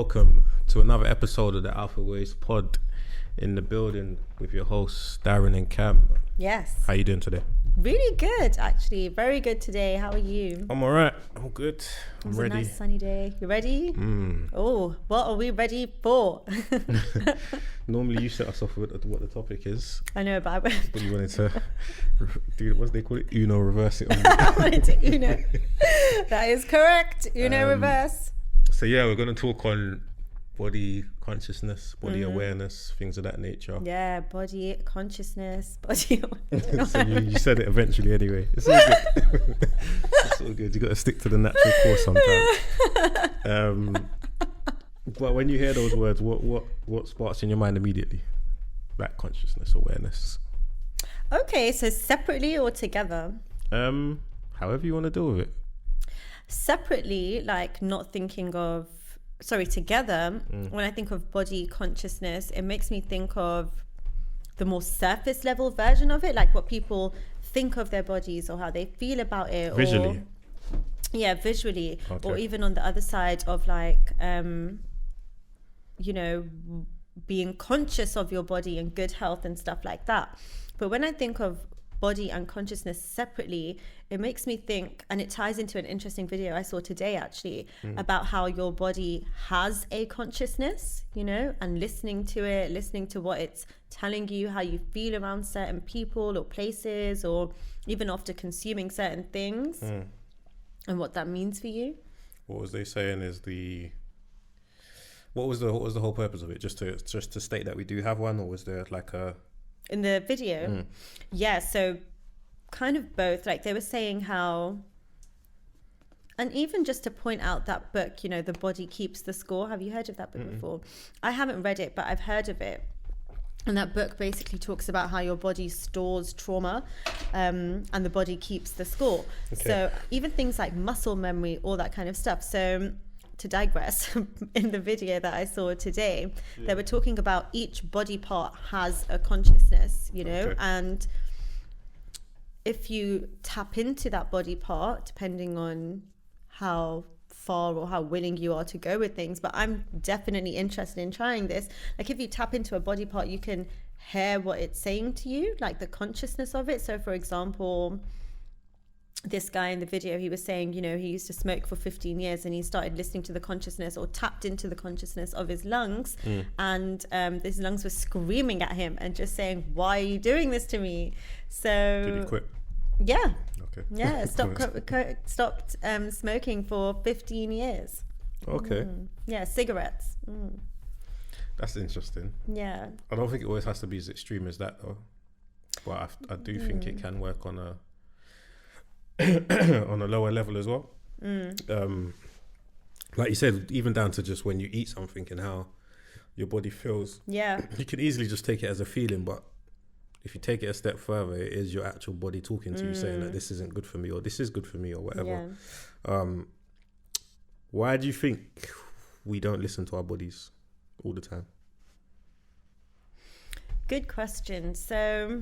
welcome to another episode of the Alphawaves pod. In the building with your hosts Darren and Kam. Yes. How you doing today? Really good, actually. Very good today. How are you? I'm alright. I'm good. I'm ready. It was a nice sunny day. You ready? Oh, what are we ready for? Normally you set us off with what the topic is. I know, but But you wanted to do, what do they call it? Uno reverse it. I wanted to Uno. That is correct. Uno reverse. So yeah, we're going to talk on body consciousness, body awareness, things of that nature. Yeah, body consciousness, body awareness. So you said it eventually anyway. It's all good. It's all good. You got to stick to the natural course sometimes. But when you hear those words, what sparks in your mind immediately? Like consciousness, awareness. Okay, so separately or together? However you want to deal with it. Separately, like not thinking of, together, when I think of body consciousness, it makes me think of the more surface level version of it, like what people think of their bodies or how they feel about it. Visually? Visually. Okay. Or even on the other side of like, being conscious of your body and good health and stuff like that. But when I think of body and consciousness separately, it makes me think, and it ties into an interesting video I saw today actually, about how your body has a consciousness, and listening to what it's telling you, how you feel around certain people or places, or even after consuming certain things, and what that means for you. What was they saying is what was the whole purpose of it? Just to state that we do have one, or was there like a in the video? Yeah, so kind of both. Like they were saying how, and even just to point out that book, The Body Keeps the Score. Have you heard of that book before? I haven't read it, but I've heard of it. And that book basically talks about how your body stores trauma, and the body keeps the score. Okay. So even things like muscle memory, all that kind of stuff. So to digress, in the video that I saw today, they were talking about each body part has a consciousness, okay. And if you tap into that body part, depending on how far or how willing you are to go with things, but I'm definitely interested in trying this. Like if you tap into a body part, you can hear what it's saying to you, like the consciousness of it. So for example, this guy in the video, he was saying, he used to smoke for 15 years and he started listening to the consciousness, or tapped into the consciousness of his lungs, and his lungs were screaming at him and just saying, why are you doing this to me? So did he quit? Yeah. Okay. Yeah, stopped smoking for 15 years. Okay. Yeah, cigarettes. That's interesting. Yeah. I don't think it always has to be as extreme as that though, but I do think it can work on a on a lower level as well. Like you said, even down to just when you eat something and how your body feels. Yeah. You can easily just take it as a feeling, but if you take it a step further, it is your actual body talking to you, saying that this isn't good for me, or this is good for me, or whatever. Yeah. Why do you think we don't listen to our bodies all the time? Good question. So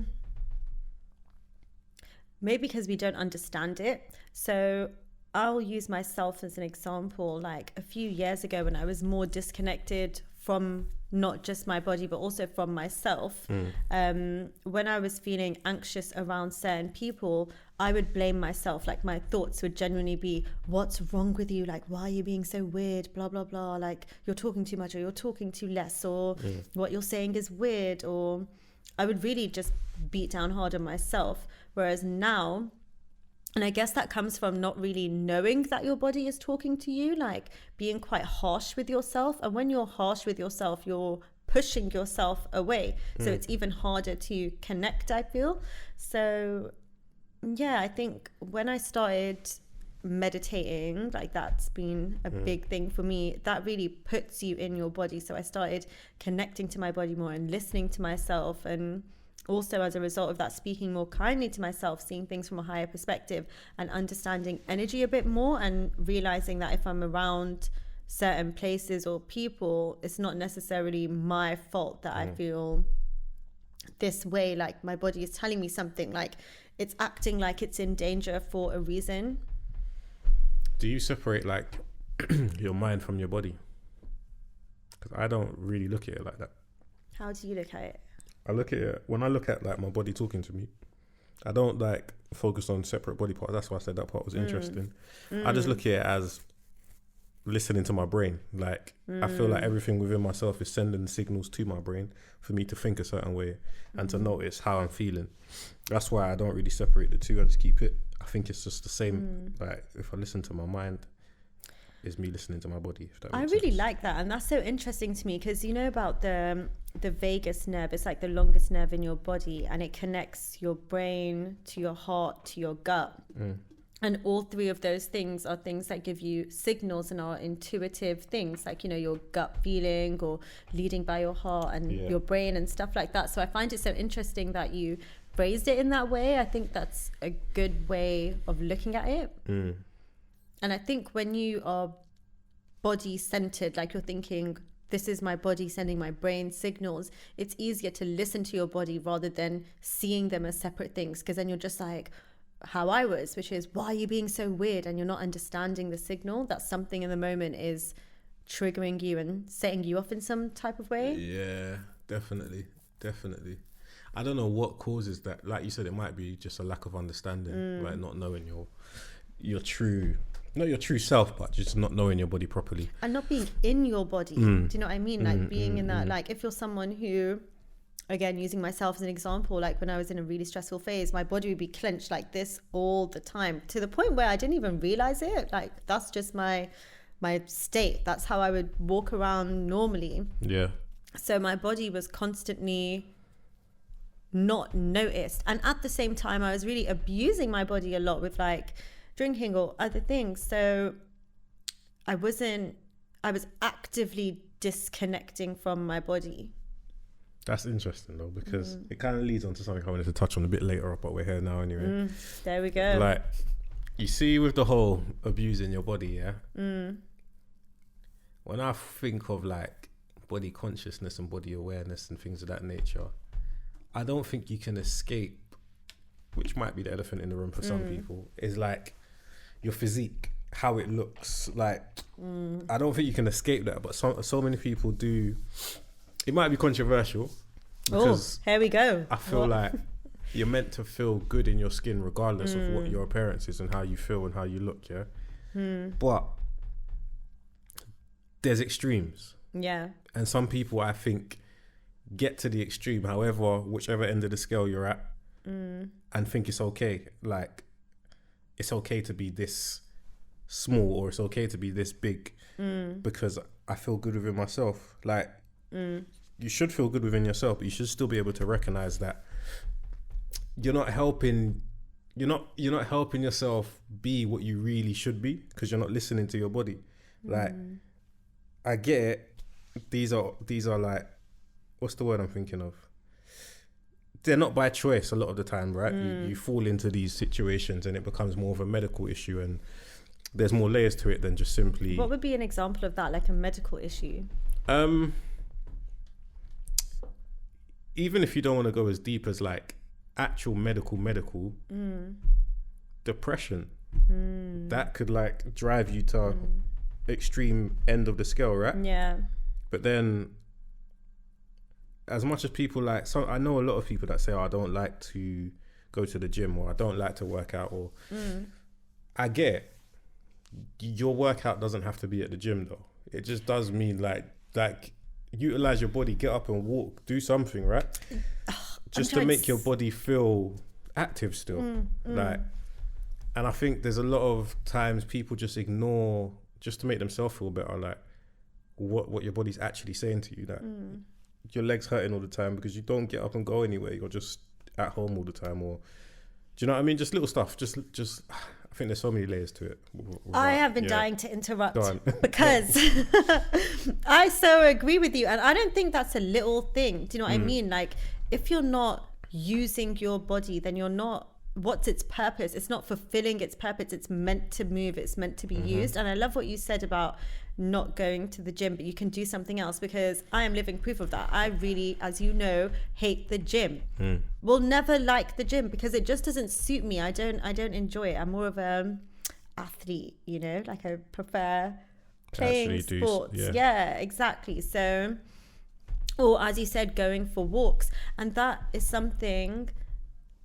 maybe because we don't understand it. So I'll use myself as an example. Like a few years ago when I was more disconnected from not just my body, but also from myself, when I was feeling anxious around certain people, I would blame myself. Like my thoughts would genuinely be, what's wrong with you? Like, why are you being so weird? Blah, blah, blah. Like you're talking too much, or you're talking too less, or what you're saying is weird. Or I would really just beat down hard on myself. Whereas now, and I guess that comes from not really knowing that your body is talking to you, like being quite harsh with yourself. And when you're harsh with yourself, you're pushing yourself away. So it's even harder to connect, I feel. So yeah, I think when I started meditating, like that's been a big thing for me, that really puts you in your body. So I started connecting to my body more and listening to myself, and also as a result of that, speaking more kindly to myself, seeing things from a higher perspective, and understanding energy a bit more, and realizing that if I'm around certain places or people, it's not necessarily my fault that I feel this way. Like my body is telling me something, like it's acting like it's in danger for a reason. Do you separate like your mind from your body? because I don't really look at it like that. How do you look at it? I look at it, when I look at like my body talking to me, I don't like focus on separate body parts. That's why I said that part was interesting. I just look at it as listening to my brain. Like I feel like everything within myself is sending signals to my brain for me to think a certain way and to notice how I'm feeling. That's why I don't really separate the two. I just keep it. I think it's just the same. Like if I listen to my mind, it's me listening to my body. If that makes really sense. like that, and that's so interesting to me because you know about the vagus nerve. It's like the longest nerve in your body, and it connects your brain to your heart to your gut. And all three of those things are things that give you signals and are intuitive things, like, you know, your gut feeling or leading by your heart and your brain and stuff like that. So I find it so interesting that you phrased it in that way. I think that's a good way of looking at it. And I think when you are body centered, like you're thinking, this is my body sending my brain signals, it's easier to listen to your body rather than seeing them as separate things. Because then you're just like, how I was, which is, why are you being so weird? And you're not understanding the signal that something in the moment is triggering you and setting you off in some type of way. Yeah, definitely. I don't know what causes that. Like you said, it might be just a lack of understanding, like not knowing your true, not your true self, but just not knowing your body properly. And not being in your body. Do you know what I mean? Like being in that, like if you're someone who, again, using myself as an example, like when I was in a really stressful phase, my body would be clenched like this all the time to the point where I didn't even realize it. Like that's just my state. That's how I would walk around normally. Yeah. So my body was constantly not noticed. And at the same time, I was really abusing my body a lot with like drinking or other things. So I was actively disconnecting from my body. That's interesting though, because it kind of leads on to something I wanted to touch on a bit later, but we're here now anyway. There we go. Like, you see with the whole abusing your body, yeah? When I think of like body consciousness and body awareness and things of that nature, I don't think you can escape, which might be the elephant in the room for some people, is like your physique, how it looks. Like, I don't think you can escape that, but so many people do. It might be controversial because here we go. I feel like you're meant to feel good in your skin regardless of what your appearance is and how you feel and how you look, yeah? But there's extremes. Yeah. And some people, I think, get to the extreme, however, whichever end of the scale you're at, and think it's okay. Like, it's okay to be this small or it's okay to be this big because I feel good within myself. Like, you should feel good within yourself, but you should still be able to recognize that you're not helping yourself be what you really should be because you're not listening to your body. Like, I get it. These are like, what's the word I'm thinking of? They're not by choice a lot of the time, right? You fall into these situations and it becomes more of a medical issue and there's more layers to it than just simply... What would be an example of that, like a medical issue? Even if you don't want to go as deep as like actual medical, depression, that could like drive you to extreme end of the scale, right? Yeah. But then as much as people like, so I know a lot of people that say, I don't like to go to the gym or I don't like to work out or I get it. Your workout doesn't have to be at the gym though. It just does mean like utilize your body, get up and walk, do something, right? Just to make your body feel active still. Like, and I think there's a lot of times people just ignore, just to make themselves feel better, like what your body's actually saying to you. That your legs hurting all the time because you don't get up and go anywhere. You're just at home all the time, or do you know what I mean? Just little stuff. Just I think there's so many layers to it. I have been dying to interrupt because I so agree with you. And I don't think that's a little thing. Do you know what I mean? Like, if you're not using your body, then you're not, what's its purpose? It's not fulfilling its purpose. It's meant to move. It's meant to be used. And I love what you said about not going to the gym, but you can do something else, because I am living proof of that. I really, as you know, hate the gym. Will never like the gym because it just doesn't suit me. I don't enjoy it. I'm more of a athlete, you know, like I prefer playing sports. Yeah, exactly. So, or as you said, going for walks. And that is something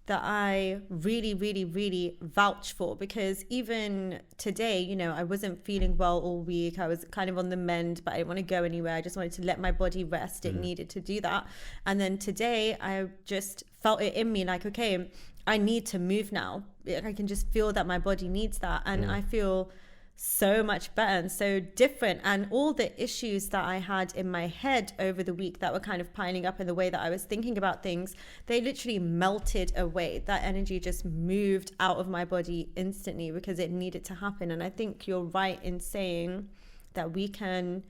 that I really, really, really vouch for, because even today, you know, I wasn't feeling well all week. I was kind of on the mend, but I didn't want to go anywhere. I just wanted to let my body rest. It needed to do that. And then today I just felt it in me, like, okay, I need to move now. I can just feel that my body needs that. And I feel so much better and so different. And all the issues that I had in my head over the week that were kind of piling up in the way that I was thinking about things, they literally melted away. That energy just moved out of my body instantly because it needed to happen. And I think you're right in saying that we can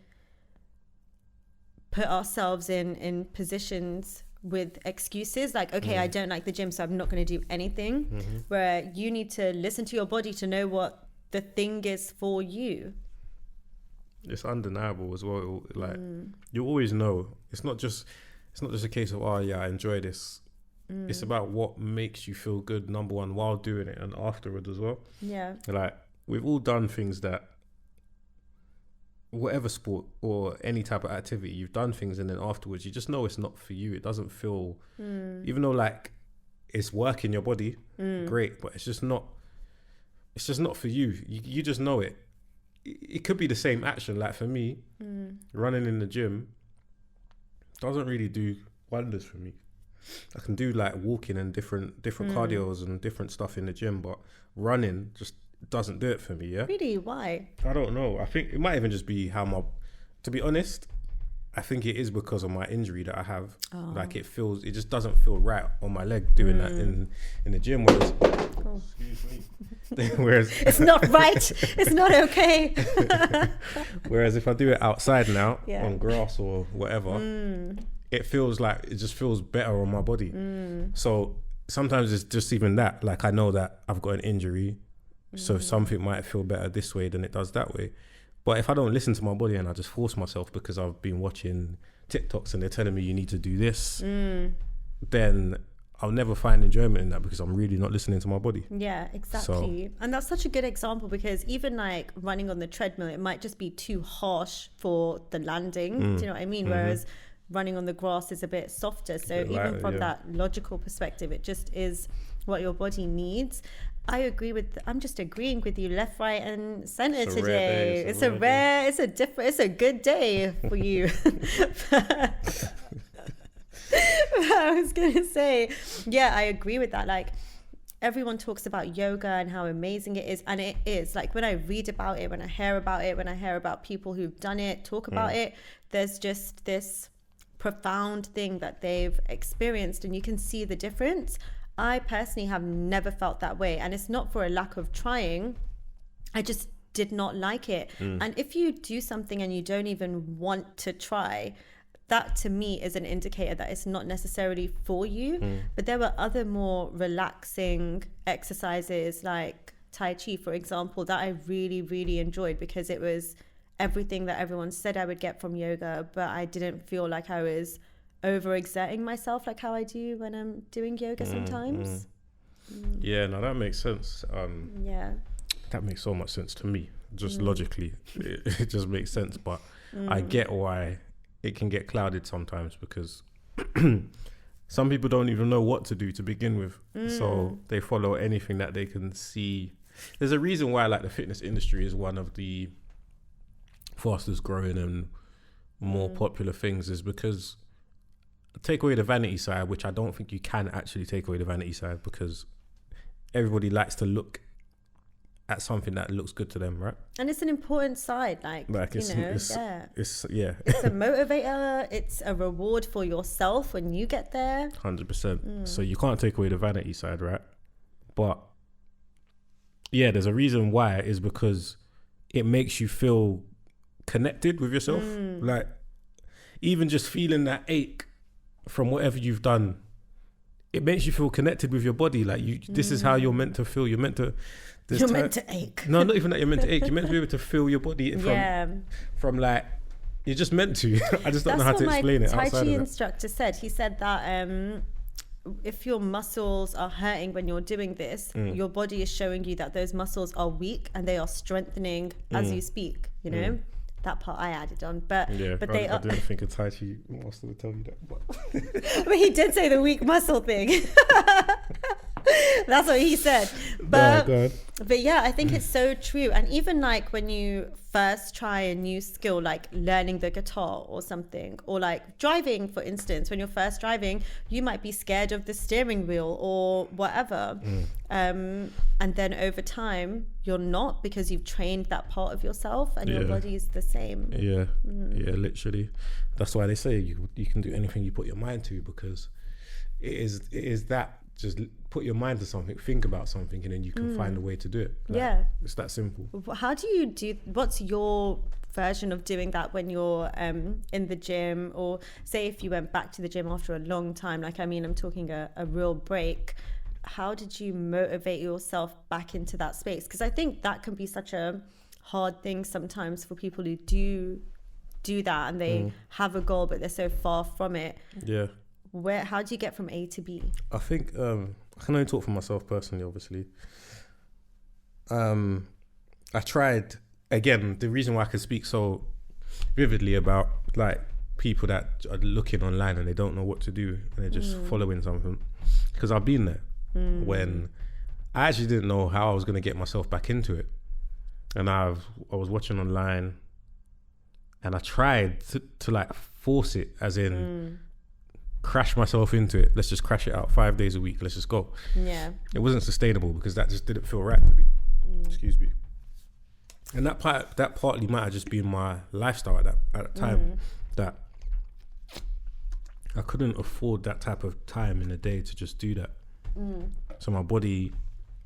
put ourselves in positions with excuses like, okay, I don't like the gym, so I'm not going to do anything, where you need to listen to your body to know what the thing is for you. It's undeniable as well. Like you always know. It's not just a case of, oh yeah, I enjoy this. It's about what makes you feel good, number one, while doing it and afterwards as well. Yeah. Like we've all done things that, whatever sport or any type of activity, you've done things and then afterwards you just know it's not for you. It doesn't feel, even though like it's working your body, great, but it's just not for you. You just know it. It could be the same action. Like for me, running in the gym doesn't really do wonders for me. I can do like walking and different cardios and different stuff in the gym, but running just doesn't do it for me. Yeah. Really? Why? I don't know. I think it might even just be to be honest, I think it is because of my injury that I have. Like it just doesn't feel right on my leg doing that in the gym. Whereas, excuse me. Whereas it's not right. It's not okay. Whereas if I do it outside now on grass or whatever, it just feels better on my body. So sometimes it's just even that. Like I know that I've got an injury, so something might feel better this way than it does that way. But if I don't listen to my body and I just force myself because I've been watching TikToks and they're telling me you need to do this, then I'll never find enjoyment in that because I'm really not listening to my body. Yeah, exactly. So, and that's such a good example, because even like running on the treadmill, it might just be too harsh for the landing. Do you know what I mean? Whereas running on the grass is a bit softer. So even lighter, from that logical perspective, it just is what your body needs. I'm just agreeing with you left, right and center today. It's a good day for you. I was going to say, yeah, I agree with that. Like everyone talks about yoga and how amazing it is. And it is. Like when I read about it, when I hear about it, when I hear about people who've done it, talk about it, there's just this profound thing that they've experienced and you can see the difference. I personally have never felt that way, and it's not for a lack of trying. I just did not like it. And if you do something and you don't even want to try, that to me is an indicator that it's not necessarily for you. But there were other more relaxing exercises like Tai Chi, for example, that I really, really enjoyed because it was everything that everyone said I would get from yoga, but I didn't feel like I was overexerting myself like how I do when I'm doing yoga sometimes. Yeah, no, that makes sense. That makes so much sense to me. Just logically, it just makes sense. But I get why it can get clouded sometimes because some people don't even know what to do to begin with. So they follow anything that they can see. There's a reason why like the fitness industry is one of the fastest growing and more popular things, is because take away the vanity side, which I don't think you can actually take away the vanity side, because everybody likes to look at something that looks good to them, right? And it's an important side, it's a motivator, it's a reward for yourself when you get there. 100%. So you can't take away the vanity side, right? But yeah, there's a reason why, is because it makes you feel connected with yourself. Like even just feeling that ache from whatever you've done, it makes you feel connected with your body. Like this is how you're meant to feel. You're meant to ache. No, not even that you're meant to ache. You're meant to be able to feel your body from like, you're just meant to. I just don't know how to explain it. That's what my Tai Chi instructor said. He said that if your muscles are hurting when you're doing this, your body is showing you that those muscles are weak and they are strengthening as you speak, you know? that part I added on, but yeah, but I didn't think a Tai Chi master would tell you that, but he did say the weak muscle thing. That's what he said. But yeah, I think it's so true. And even like when you first try a new skill, like learning the guitar or something, or like driving, for instance, when you're first driving, you might be scared of the steering wheel or whatever. And then over time, you're not, because you've trained that part of yourself, and your body is the same. Yeah, literally. That's why they say you can do anything you put your mind to, because it is that. Just put your mind to something, think about something, and then you can find a way to do it. Like, it's that simple. How do you do? What's your version of doing that when you're in the gym, or say if you went back to the gym after a long time? Like, I mean, I'm talking a real break. How did you motivate yourself back into that space? Because I think that can be such a hard thing sometimes for people who do that, and they have a goal but they're so far from it. Yeah. How do you get from A to B? I think I can only talk for myself personally, obviously. I tried, again, the reason why I can speak so vividly about like people that are looking online and they don't know what to do and they're just following something, because I've been there when I actually didn't know how I was going to get myself back into it. And I was watching online and I tried to like force it, as in crash myself into it. Let's just crash it out 5 days a week. Let's just go. Yeah. It wasn't sustainable because that just didn't feel right to me. Excuse me. And that partly might have just been my lifestyle at that time, that I couldn't afford that type of time in a day to just do that. So my body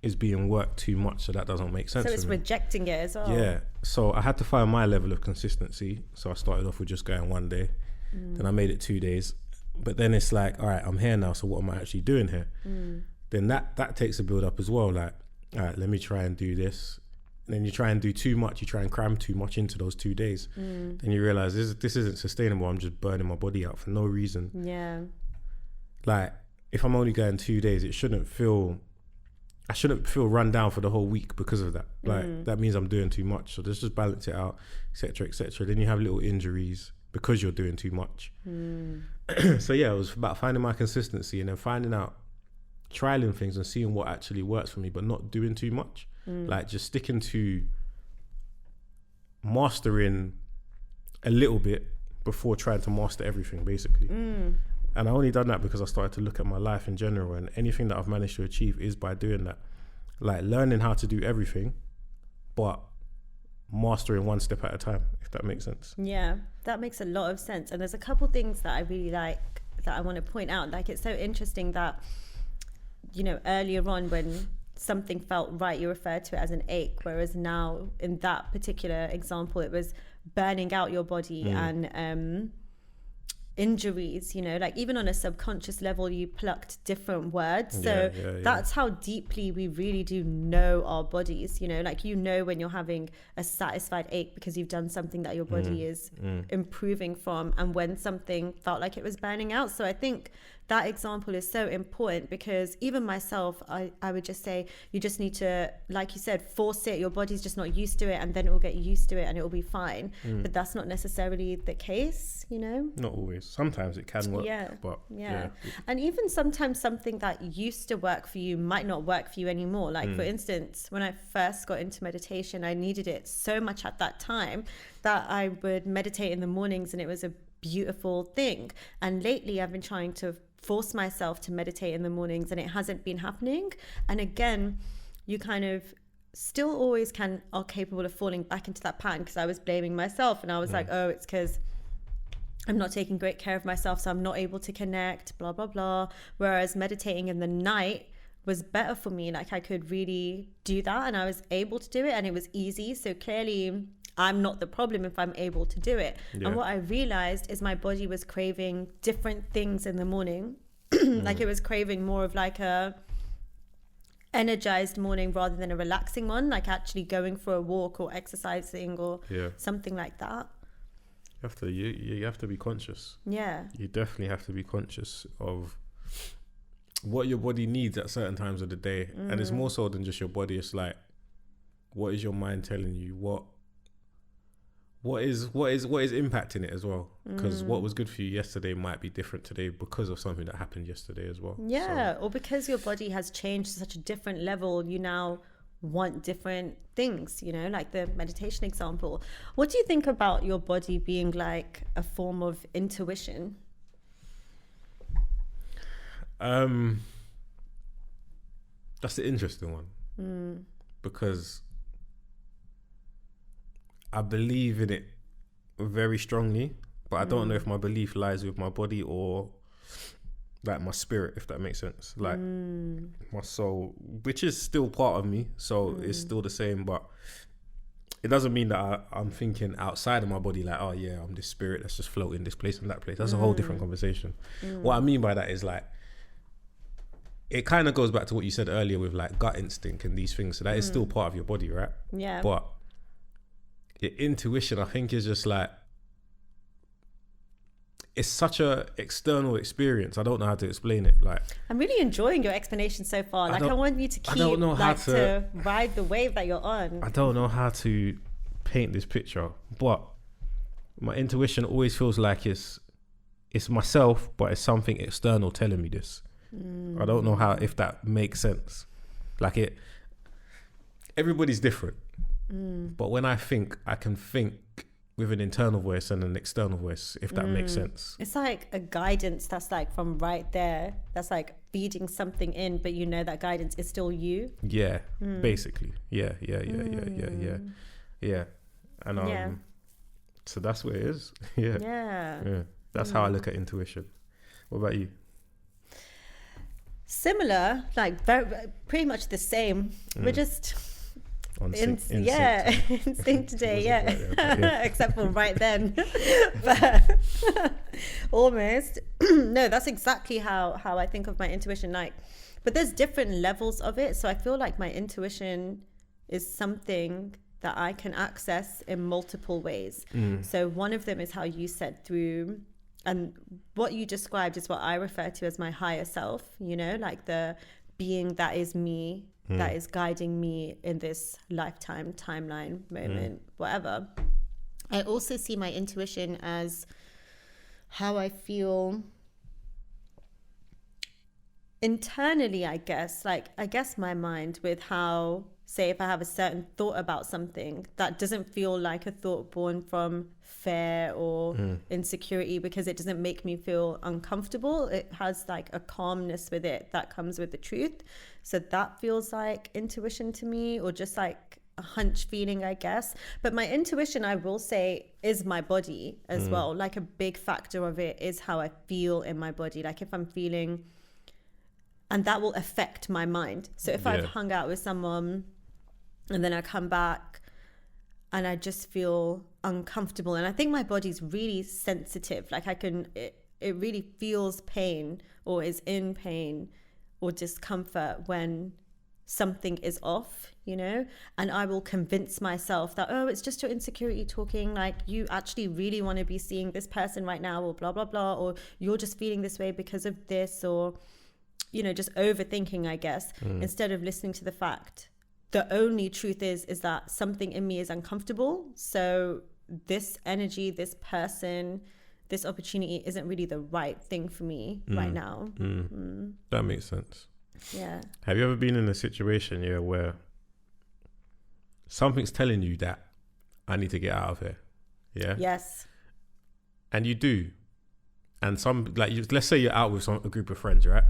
is being worked too much, so that doesn't make sense. So it's rejecting it as well. Yeah. So I had to find my level of consistency. So I started off with just going 1 day. Then I made it 2 days. But then it's like, all right, I'm here now, so what am I actually doing here? Then that takes a build up as well. Like, all right, let me try and do this. And then you try and do too much. You try and cram too much into those 2 days. Then you realize this isn't sustainable. I'm just burning my body out for no reason. Yeah. Like, if I'm only going 2 days, I shouldn't feel run down for the whole week because of that. Like, that means I'm doing too much. So let's just balance it out, etc., etc. Then you have little injuries because you're doing too much. So yeah, it was about finding my consistency and then finding out, trialing things and seeing what actually works for me, but not doing too much. Like, just sticking to mastering a little bit before trying to master everything, basically. And I only done that because I started to look at my life in general, and anything that I've managed to achieve is by doing that. Like, learning how to do everything, but mastering one step at a time, if that makes sense. Yeah, that makes a lot of sense. And there's a couple things that I really like that I want to point out. Like, it's so interesting that, you know, earlier on when something felt right, you referred to it as an ache, whereas now in that particular example it was burning out your body and injuries, you know, like even on a subconscious level you plucked different words. So that's how deeply we really do know our bodies, you know, like, you know, when you're having a satisfied ache because you've done something that your body is improving from, and when something felt like it was burning out. So I think that example is so important, because even myself, I would just say you just need to, like you said, force it. Your body's just not used to it, and then it will get used to it and it will be fine. But that's not necessarily the case, you know? Not always. Sometimes it can work. But and even sometimes something that used to work for you might not work for you anymore. Like, for instance, when I first got into meditation, I needed it so much at that time that I would meditate in the mornings, and it was a beautiful thing. And lately I've been trying to force myself to meditate in the mornings, and it hasn't been happening. And again, you kind of still always are capable of falling back into that pattern, because I was blaming myself, and I was like, oh, it's because I'm not taking great care of myself, so I'm not able to connect, blah blah blah. Whereas meditating in the night was better for me. Like, I could really do that, and I was able to do it, and it was easy. So clearly I'm not the problem if I'm able to do it. And what I realized is my body was craving different things in the morning. Like, it was craving more of like a energized morning rather than a relaxing one, like actually going for a walk or exercising or something like that. You have to be conscious. Yeah. You definitely have to be conscious of what your body needs at certain times of the day. And it's more so than just your body. It's like, what is your mind telling you? What what is impacting it as well, because what was good for you yesterday might be different today because of something that happened yesterday as well. Or because your body has changed to such a different level, you now want different things, like the meditation example. What do you think about your body being like a form of intuition? That's the interesting one, because I believe in it very strongly, but I don't know if my belief lies with my body or like my spirit, if that makes sense. Like my soul, which is still part of me, so it's still the same, but it doesn't mean that I'm thinking outside of my body like, oh yeah, I'm this spirit that's just floating this place and that place. That's a whole different conversation. What I mean by that is like, it kind of goes back to what you said earlier with like gut instinct and these things. So that is still part of your body, right? Yeah. But your intuition, I think, is just like, it's such a external experience. I don't know how to explain it. Like, I'm really enjoying your explanation so far. Like, I want you to keep to ride the wave that you're on. I don't know how to paint this picture, but my intuition always feels like it's myself, but it's something external telling me this. I don't know if that makes sense. Like everybody's different. But when I think, I can think with an internal voice and an external voice, if that makes sense. It's like a guidance that's like from right there, that's like feeding something in, but that guidance is still you. Yeah, basically. Yeah. And so that's what it is. Yeah. That's how I look at intuition. What about you? Similar, like pretty much the same. We're just in sync today, except for right then. But almost. No, that's exactly how I think of my intuition. Like, but there's different levels of it. So I feel like my intuition is something that I can access in multiple ways. So one of them is how you said through. And what you described is what I refer to as my higher self, like the being that is me, that is guiding me in this lifetime, timeline, moment, whatever. I also see my intuition as how I feel internally, I guess my mind with how, say, if I have a certain thought about something that doesn't feel like a thought born from fear or insecurity, because it doesn't make me feel uncomfortable. It has like a calmness with it that comes with the truth. So that feels like intuition to me, or just like a hunch feeling, I guess. But my intuition, I will say, is my body as well. Like a big factor of it is how I feel in my body. Like if I'm feeling, and that will affect my mind. So if I've hung out with someone and then I come back and I just feel uncomfortable, and I think my body's really sensitive. Like it really feels pain or is in pain or discomfort when something is off, and I will convince myself that, oh, it's just your insecurity talking, like you actually really want to be seeing this person right now, or blah, blah, blah, or you're just feeling this way because of this, or, just overthinking, I guess, instead of listening to the fact. The only truth is that something in me is uncomfortable. So this energy, this person, this opportunity isn't really the right thing for me right now. That makes sense. Yeah. Have you ever been in a situation where something's telling you that I need to get out of here? Yeah. Yes. And you do. And let's say you're out with a group of friends, right?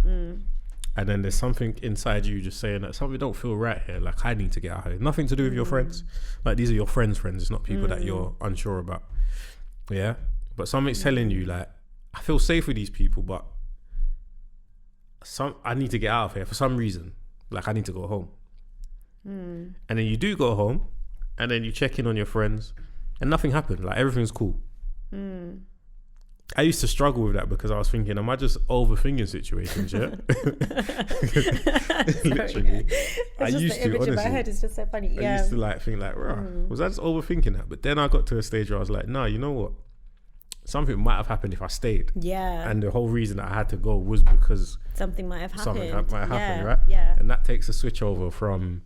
And then there's something inside you just saying that something don't feel right here. Like, I need to get out of here. Nothing to do with your friends. Like, these are your friends' friends. It's not people that you're unsure about. Yeah. But something's telling you, like, I feel safe with these people, but I need to get out of here for some reason. Like, I need to go home. And then you do go home, and then you check in on your friends, and nothing happened. Like, everything's cool. I used to struggle with that because I was thinking, am I just overthinking situations? Yeah. Literally. I used to, honestly. In my head is just so funny. Yeah. I used to think was I just overthinking that? But then I got to a stage where I was like, no, you know what? Something might have happened if I stayed. Yeah. And the whole reason that I had to go was because something might have happened. Something might happen, right? Yeah. And that takes a switch over from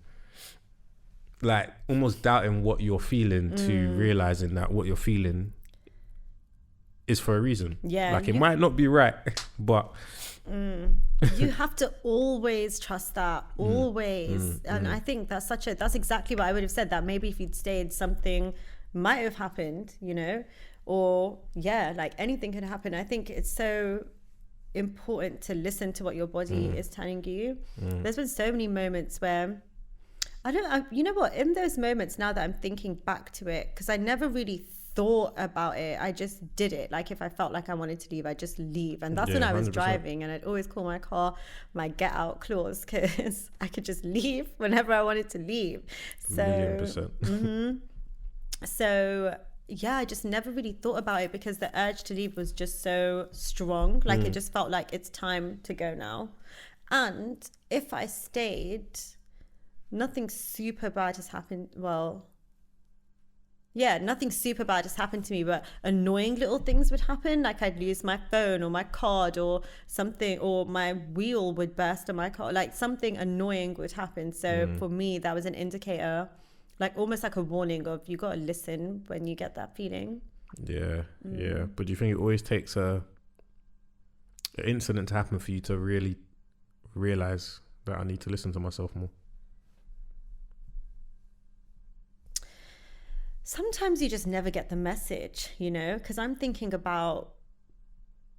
like almost doubting what you're feeling to realizing that what you're feeling is for a reason. Yeah. Like it might not be right, but you have to always trust that, always. And I think that's exactly what I would have said, that maybe if you'd stayed, something might have happened, you know, or like anything could happen. I think it's so important to listen to what your body is telling you. There's been so many moments where you know what, in those moments, now that I'm thinking back to it, because I never really thought about it, I just did it. Like if I felt like I wanted to leave, I just leave. And that's when I was 100%. driving, and I'd always call my car my get out clause, because I could just leave whenever I wanted to leave. So 1,000,000%. So yeah, I just never really thought about it, because the urge to leave was just so strong. Like it just felt like it's time to go now. And if I stayed, nothing super bad has happened. Well, yeah, nothing super bad has happened to me, but annoying little things would happen. Like I'd lose my phone or my card or something, or my wheel would burst on my car. Like something annoying would happen. So for me, that was an indicator, like almost like a warning of, you got to listen when you get that feeling. Yeah. But do you think it always takes an incident to happen for you to really realize that I need to listen to myself more? Sometimes you just never get the message, you know, because I'm thinking about,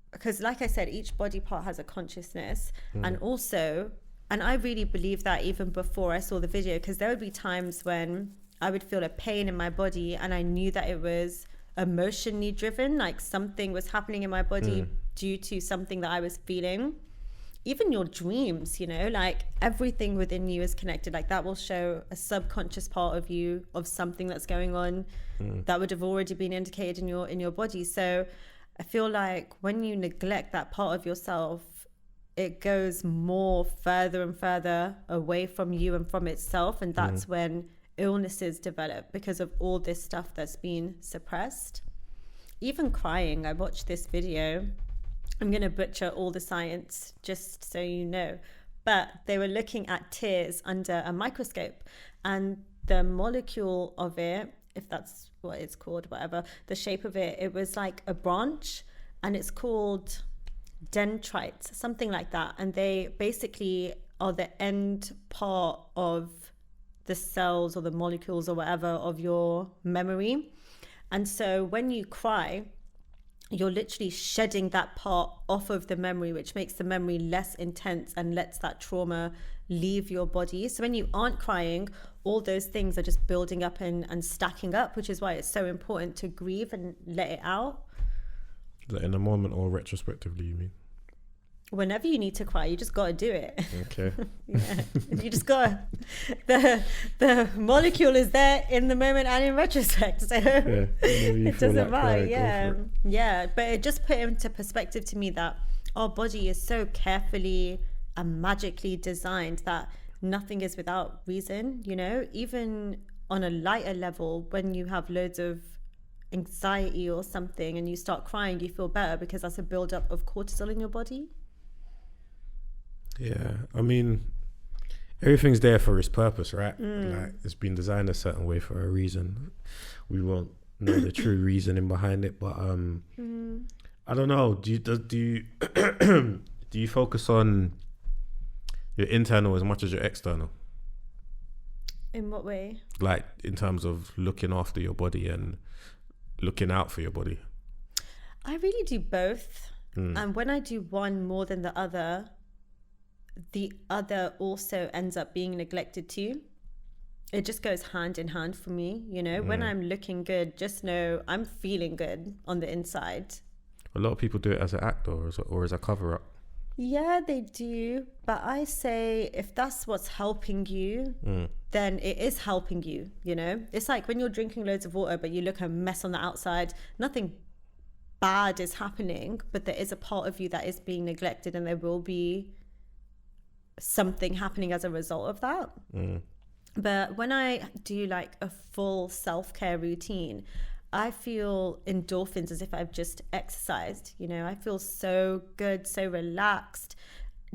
because like I said, each body part has a consciousness. And also, and I really believe that even before I saw the video, because there would be times when I would feel a pain in my body and I knew that it was emotionally driven, like something was happening in my body due to something that I was feeling. Even your dreams, you know, like everything within you is connected. Like that will show a subconscious part of you, of something that's going on that would have already been indicated in your body. So I feel like when you neglect that part of yourself, it goes more further and further away from you and from itself. And that's when illnesses develop, because of all this stuff that's been suppressed. Even crying, I watched this video. I'm going to butcher all the science, just so you know. But they were looking at tears under a microscope, and the molecule of it, if that's what it's called, whatever, the shape of it, it was like a branch, and it's called dendrites, something like that. And they basically are the end part of the cells or the molecules or whatever of your memory. And so when you cry, you're literally shedding that part off of the memory, which makes the memory less intense and lets that trauma leave your body. So when you aren't crying, all those things are just building up and stacking up, which is why it's so important to grieve and let it out. In a moment or retrospectively, you mean? Whenever you need to cry, you just got to do it. Okay. Yeah, you just got to, the molecule is there in the moment and in retrospect, so it doesn't matter. Yeah, but it just put into perspective to me that our body is so carefully and magically designed that nothing is without reason, you know. Even on a lighter level, when you have loads of anxiety or something and you start crying, you feel better, because that's a buildup of cortisol in your body. Yeah, I mean, everything's there for its purpose, right? Like it's been designed a certain way for a reason. We won't know the true reasoning behind it, but I don't know. Do you do you focus on your internal as much as your external? In what way? Like in terms of looking after your body and looking out for your body. I really do both. And when I do one more than the other also ends up being neglected too. It just goes hand in hand for me, you know. When I'm looking good, just know I'm feeling good on the inside. A lot of people do it as an act or as a cover up. Yeah, they do. But I say, if that's what's helping you, then it is helping you, you know. It's like when you're drinking loads of water, but you look a mess on the outside, nothing bad is happening, but there is a part of you that is being neglected, and there will be something happening as a result of that. But when I do like a full self-care routine, I feel endorphins as if I've just exercised, you know. I feel so good, so relaxed.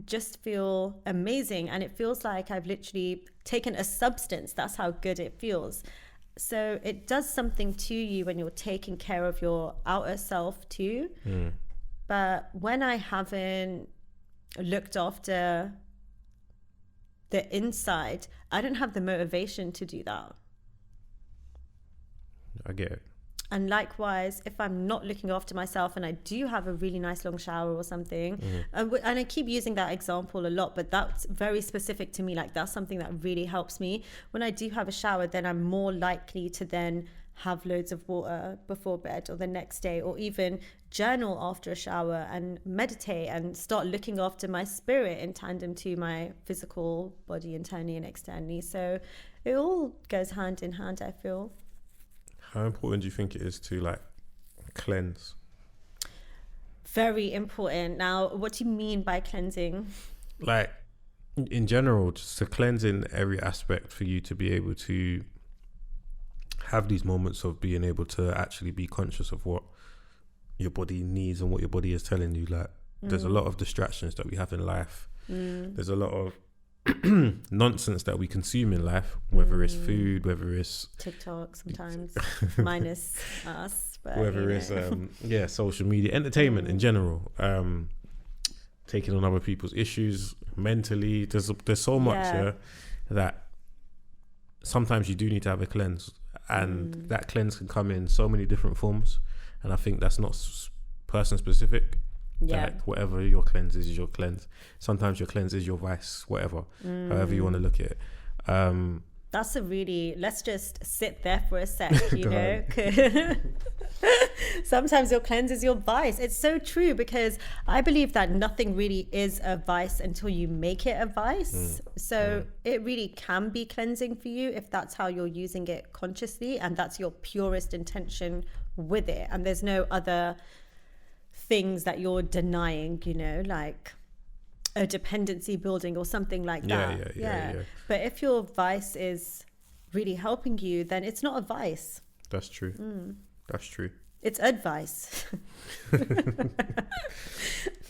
just feel amazing, and it feels like I've literally taken a substance. That's how good it feels. So it does something to you when you're taking care of your outer self too. But when I haven't looked after the inside, I don't have the motivation to do that. I get it. And likewise, if I'm not looking after myself and I do have a really nice long shower or something, and I keep using that example a lot, but that's very specific to me. Like, that's something that really helps me. When I do have a shower, then I'm more likely to then have loads of water before bed or the next day, or even journal after a shower and meditate and start looking after my spirit in tandem to my physical body internally and externally. So it all goes hand in hand, I feel. How important do you think it is to like cleanse? Very important. Now, what do you mean by cleansing? Like, in general, just to cleanse in every aspect for you to be able to have these moments of being able to actually be conscious of what your body needs and what your body is telling you. Like, there's a lot of distractions that we have in life. There's a lot of nonsense that we consume in life, whether it's food, whether it's TikTok sometimes, minus us, but whether it's social media, entertainment in general, taking on other people's issues mentally. There's so much that sometimes you do need to have a cleanse, and that cleanse can come in so many different forms, and I think that's not person specific. Like, whatever your cleanse is your cleanse. Sometimes your cleanse is your vice, whatever, however you want to look at it. That's a really, let's just sit there for a sec, you know. Sometimes your cleanse is your vice. It's so true, because I believe that nothing really is a vice until you make it a vice. So it really can be cleansing for you if that's how you're using it consciously, and that's your purest intention with it, and there's no other things that you're denying, you know, like a dependency building or something like that. Yeah. But if your vice is really helping you, then it's not a vice. That's true. That's true. It's advice.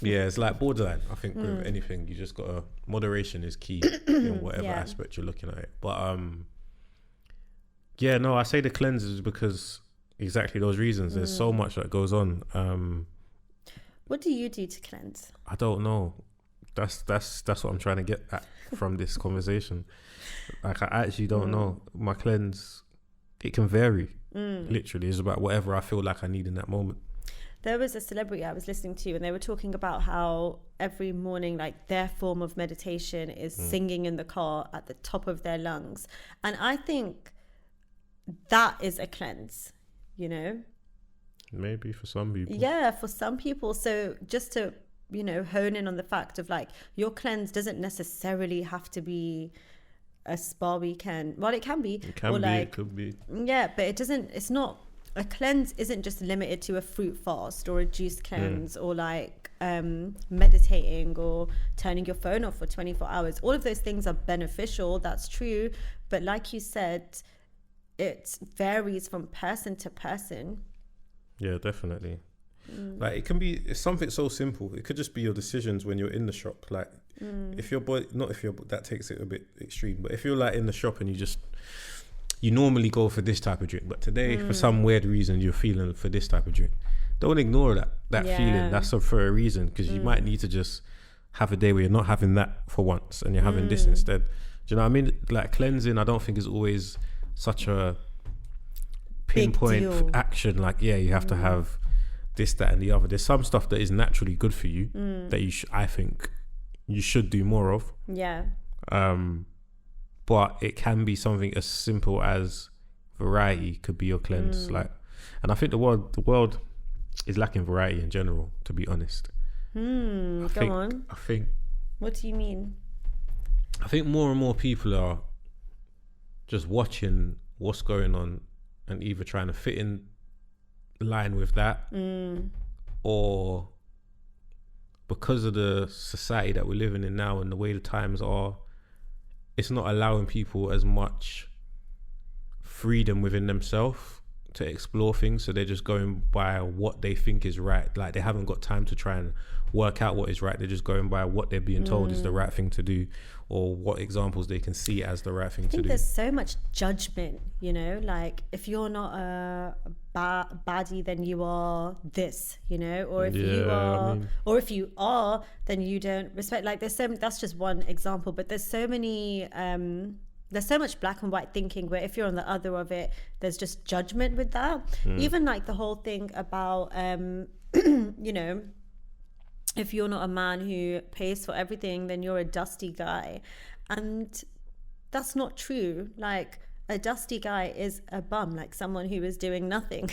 Yeah, it's like borderline. I think with anything, you just gotta, moderation is key in whatever aspect you're looking at it. But I say the cleanses because exactly those reasons. There's so much that goes on. What do you do to cleanse? I don't know. That's what I'm trying to get at from this conversation. Like, I actually don't know. My cleanse, it can vary. Literally, it's about whatever I feel like I need in that moment. There was a celebrity I was listening to, and they were talking about how every morning, like, their form of meditation is singing in the car at the top of their lungs. And I think that is a cleanse, you know? Maybe for some people. Yeah, for some people. So just to, you know, hone in on the fact of, like, your cleanse doesn't necessarily have to be a spa weekend. Well, it can be. It can be, like, it could be. Yeah, but it's not, a cleanse isn't just limited to a fruit fast or a juice cleanse or like meditating or turning your phone off for 24 hours. All of those things are beneficial, that's true. But like you said, it varies from person to person. Yeah, definitely. Like, it can be, it's something so simple. It could just be your decisions when you're in the shop. Like, if your body, not if your, that takes it a bit extreme, but if you're like in the shop and you normally go for this type of drink, but today for some weird reason you're feeling for this type of drink, don't ignore that feeling. That's for a reason, because you might need to just have a day where you're not having that for once and you're having this instead. Do you know what I mean? Like, cleansing, I don't think is always such a pinpoint action. Like, you have to have this, that, and the other. There's some stuff that is naturally good for you that I think you should do more of. Yeah. But it can be something as simple as variety could be your cleanse. Like, and I think the world is lacking variety in general, to be honest. Go on. I think. What do you mean? I think more and more people are just watching what's going on and either trying to fit in line with that, or because of the society that we're living in now and the way the times are, it's not allowing people as much freedom within themselves to explore things. So they're just going by what they think is right. Like, they haven't got time to try and work out what is right. They're just going by what they're being told is the right thing to do, or what examples they can see as the right thing to do. I think there's so much judgment, you know, like if you're not a baddie, then you are this, you know, or if you are, or if you are, then you don't respect. Like there's so, that's just one example, but there's so many, there's so much black and white thinking where if you're on the other of it, there's just judgment with that. Even like the whole thing about, you know, if you're not a man who pays for everything, then you're a dusty guy. And that's not true. Like a dusty guy is a bum, like someone who is doing nothing.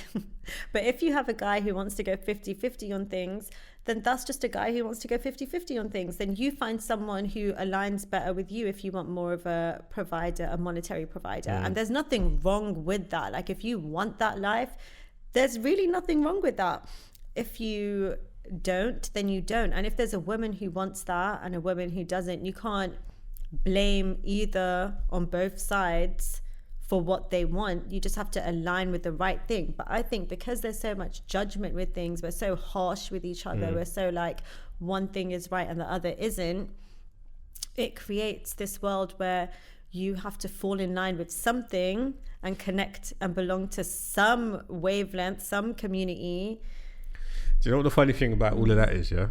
But if you have a guy who wants to go 50-50 on things, then that's just a guy who wants to go 50-50 on things. Then you find someone who aligns better with you if you want more of a provider, a monetary provider. And there's nothing wrong with that. Like if you want that life, there's really nothing wrong with that. If you don't, then you don't. And if there's a woman who wants that and a woman who doesn't, you can't blame either on both sides for what they want. You just have to align with the right thing. But I think because there's so much judgment with things, we're so harsh with each other, we're so like one thing is right and the other isn't, it creates this world where you have to fall in line with something and connect and belong to some wavelength, some community. Do you know what the funny thing about all of that is, yeah?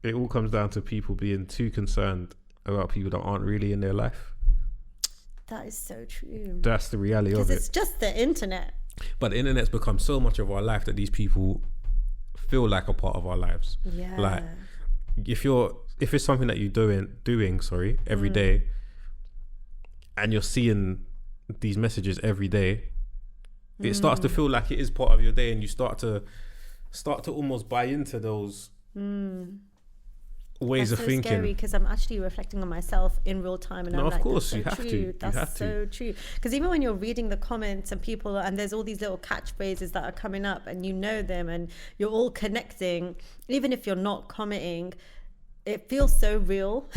It all comes down to people being too concerned about people that aren't really in their life. That is so true. That's the reality of it. Because it's just the internet. But the internet's become so much of our life that these people feel like a part of our lives. Yeah. Like, if it's something that you're doing every day, and you're seeing these messages every day, it starts to feel like it is part of your day, and you start to almost buy into those ways That's of so thinking. scary because I'm actually reflecting on myself in real time, and No, I'm of like, course, that's so you have true. to. That's You have so to. true. Because even when you're reading the comments and people, and there's all these little catchphrases that are coming up, and you know them, and you're all connecting, even if you're not commenting, it feels so real.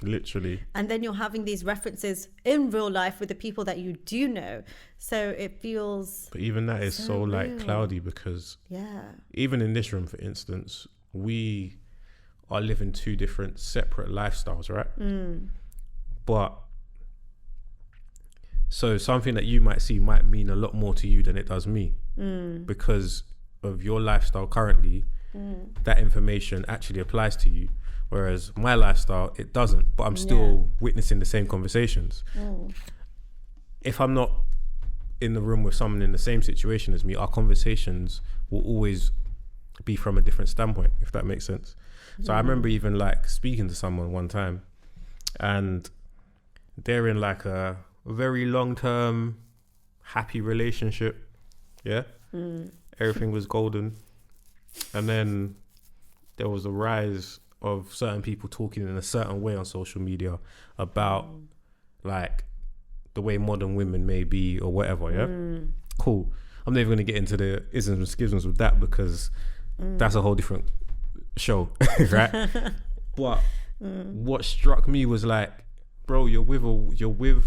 Literally. And then you're having these references in real life with the people that you do know, so it feels. But even that is so like real. cloudy, because Yeah. even in this room, for instance, we are living two different separate lifestyles, right? But so something that you might see might mean a lot more to you than it does me, because of your lifestyle currently. That information actually applies to you, whereas my lifestyle, it doesn't, but I'm still witnessing the same conversations. If I'm not in the room with someone in the same situation as me, our conversations will always be from a different standpoint, if that makes sense. So I remember even like speaking to someone one time, and they're in like a very long-term happy relationship. Everything was golden, and then there was a rise of certain people talking in a certain way on social media about like the way modern women may be or whatever. Cool. I'm never going to get into the isms and schisms with that, because that's a whole different show. Right? But what struck me was like, bro, you're with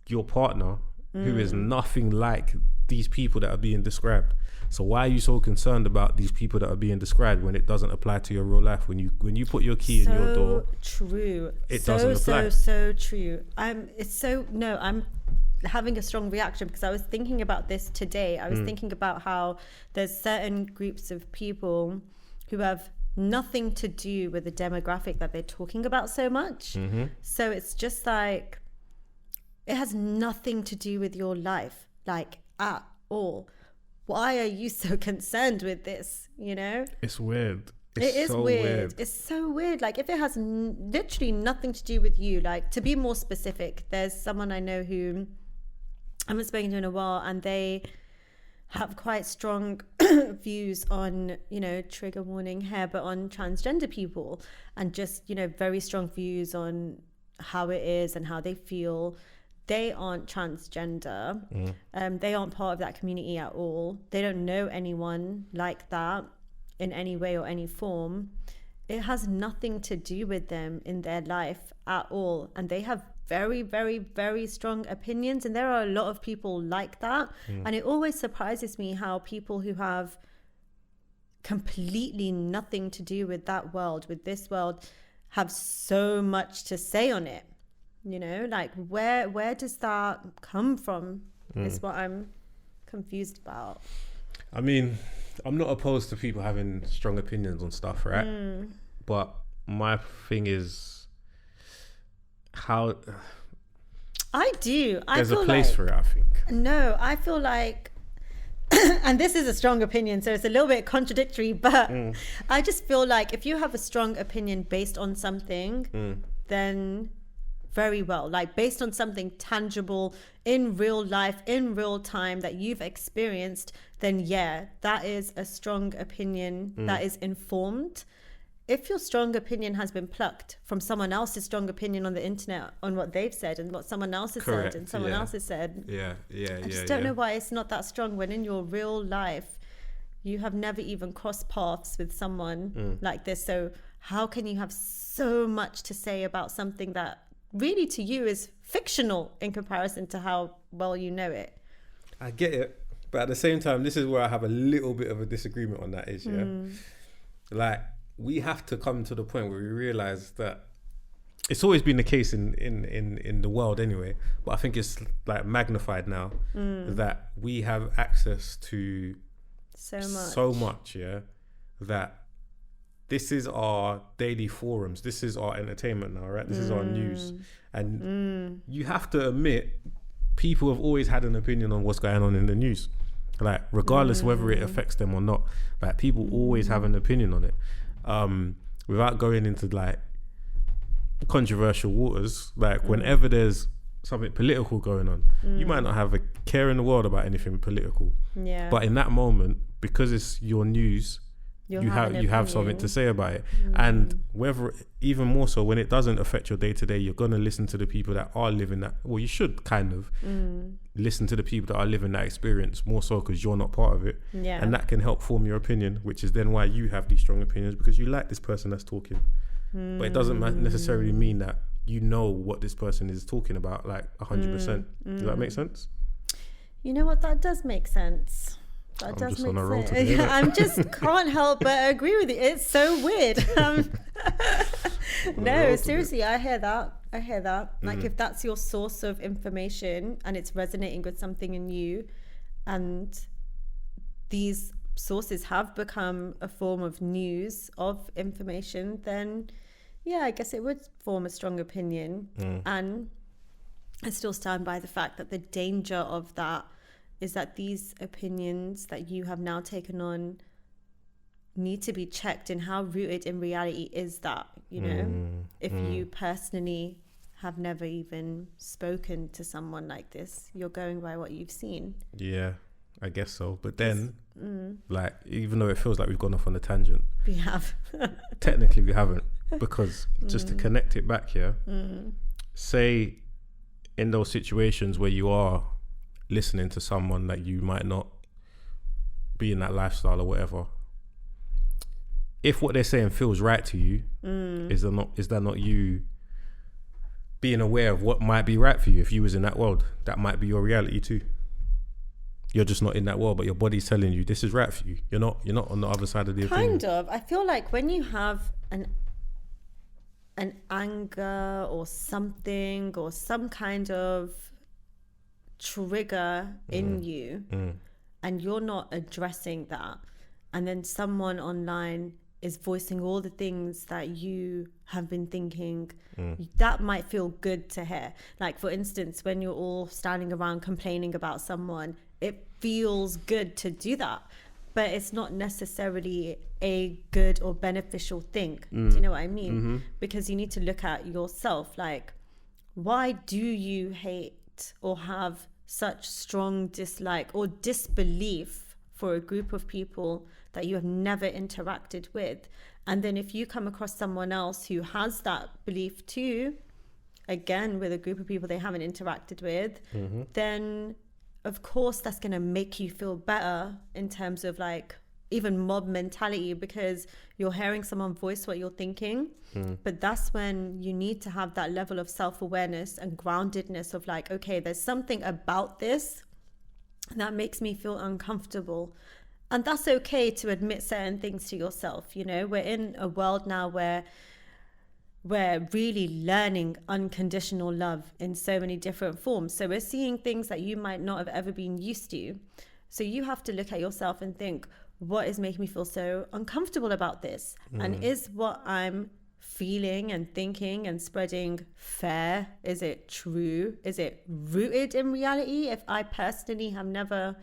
your partner who is nothing like these people that are being described. So why are you so concerned about these people that are being described when it doesn't apply to your real life? When you put your key in your door, true. It doesn't apply. So true. I'm having a strong reaction because I was thinking about this today. I was thinking about how there's certain groups of people who have nothing to do with the demographic that they're talking about so much. So it's just like, it has nothing to do with your life, like at all. Why are you so concerned with this? You know? It's weird. It is so weird. It's so weird. Like if it has literally nothing to do with you, like to be more specific, there's someone I know who I haven't spoken to in a while, and they have quite strong views on, you know, trigger warning here, but on transgender people, and just, you know, very strong views on how it is and how they feel. They aren't transgender. They aren't part of that community at all. They don't know anyone like that in any way or any form. It has nothing to do with them in their life at all. And they have very, very, very strong opinions. And there are a lot of people like that. And it always surprises me how people who have completely nothing to do with that world, with this world, have so much to say on it. You know, like where does that come from is what I'm confused about. I mean, I'm not opposed to people having strong opinions on stuff, right? But my thing is how I do. There's a place for it, I think. No, I feel like, and this is a strong opinion, so it's a little bit contradictory, but I just feel like if you have a strong opinion based on something, then very well, like based on something tangible in real life, in real time that you've experienced, then yeah, that is a strong opinion that is informed. If your strong opinion has been plucked from someone else's strong opinion on the internet, on what they've said and what someone else has said and someone else has said, I just don't know why it's not that strong when in your real life you have never even crossed paths with someone like this. So how can you have so much to say about something that really to you is fictional in comparison to how well you know it? I get it, but at the same time, this is where I have a little bit of a disagreement on that issue. Like, we have to come to the point where we realize that it's always been the case in the world anyway, but I think it's like magnified now that we have access to so much, that this is our daily forums, this is our entertainment now, right? This is our news. And you have to admit, people have always had an opinion on what's going on in the news, like regardless whether it affects them or not. Like, people always have an opinion on it. Without going into like controversial waters, like whenever there's something political going on, you might not have a care in the world about anything political, but in that moment, because it's your news, you have something to say about it. And whether, even more so when it doesn't affect your day to day, you're going to listen to the people that are living that, well, you should kind of listen to the people that are living that experience more so because you're not part of it. And that can help form your opinion, which is then why you have these strong opinions, because you like this person that's talking. But it doesn't necessarily mean that you know what this person is talking about like 100%. Does that make sense? You know what, that does make sense. That does make sense. I'm just can't help but agree with you. It's so weird. No, seriously, I hear that. Like, if that's your source of information and it's resonating with something in you, and these sources have become a form of news, of information, then yeah, I guess it would form a strong opinion. And I still stand by the fact that the danger of that is that these opinions that you have now taken on need to be checked in how rooted in reality is that, you know, if you personally have never even spoken to someone like this, you're going by what you've seen. Yeah, I guess so. But then, like, even though it feels like we've gone off on a tangent, we have. Technically we haven't, because just to connect it back here, say in those situations where you are listening to someone that you might not be in that lifestyle or whatever, if what they're saying feels right to you, is that not you being aware of what might be right for you? If you was in that world, that might be your reality too. You're just not in that world, but your body's telling you this is right for you. You're not on the other side of the opinion. Kind of. I feel like when you have an anger or something, or some kind of trigger in you, and you're not addressing that, and then someone online is voicing all the things that you have been thinking, that might feel good to hear. Like, for instance, when you're all standing around complaining about someone, it feels good to do that, but it's not necessarily a good or beneficial thing. Do you know what I mean? Because you need to look at yourself, like, why do you hate or have such strong dislike or disbelief for a group of people that you have never interacted with? And then if you come across someone else who has that belief too, again with a group of people they haven't interacted with, then of course that's going to make you feel better in terms of like even mob mentality, because you're hearing someone voice what you're thinking. But that's when you need to have that level of self-awareness and groundedness of like, okay, there's something about this that makes me feel uncomfortable, And that's okay to admit certain things to yourself. You know, we're in a world now where we're really learning unconditional love in so many different forms. So we're seeing things that you might not have ever been used to. So you have to look at yourself and think, what is making me feel so uncomfortable about this? And is what I'm feeling and thinking and spreading fair? Is it true? Is it rooted in reality? If I personally have never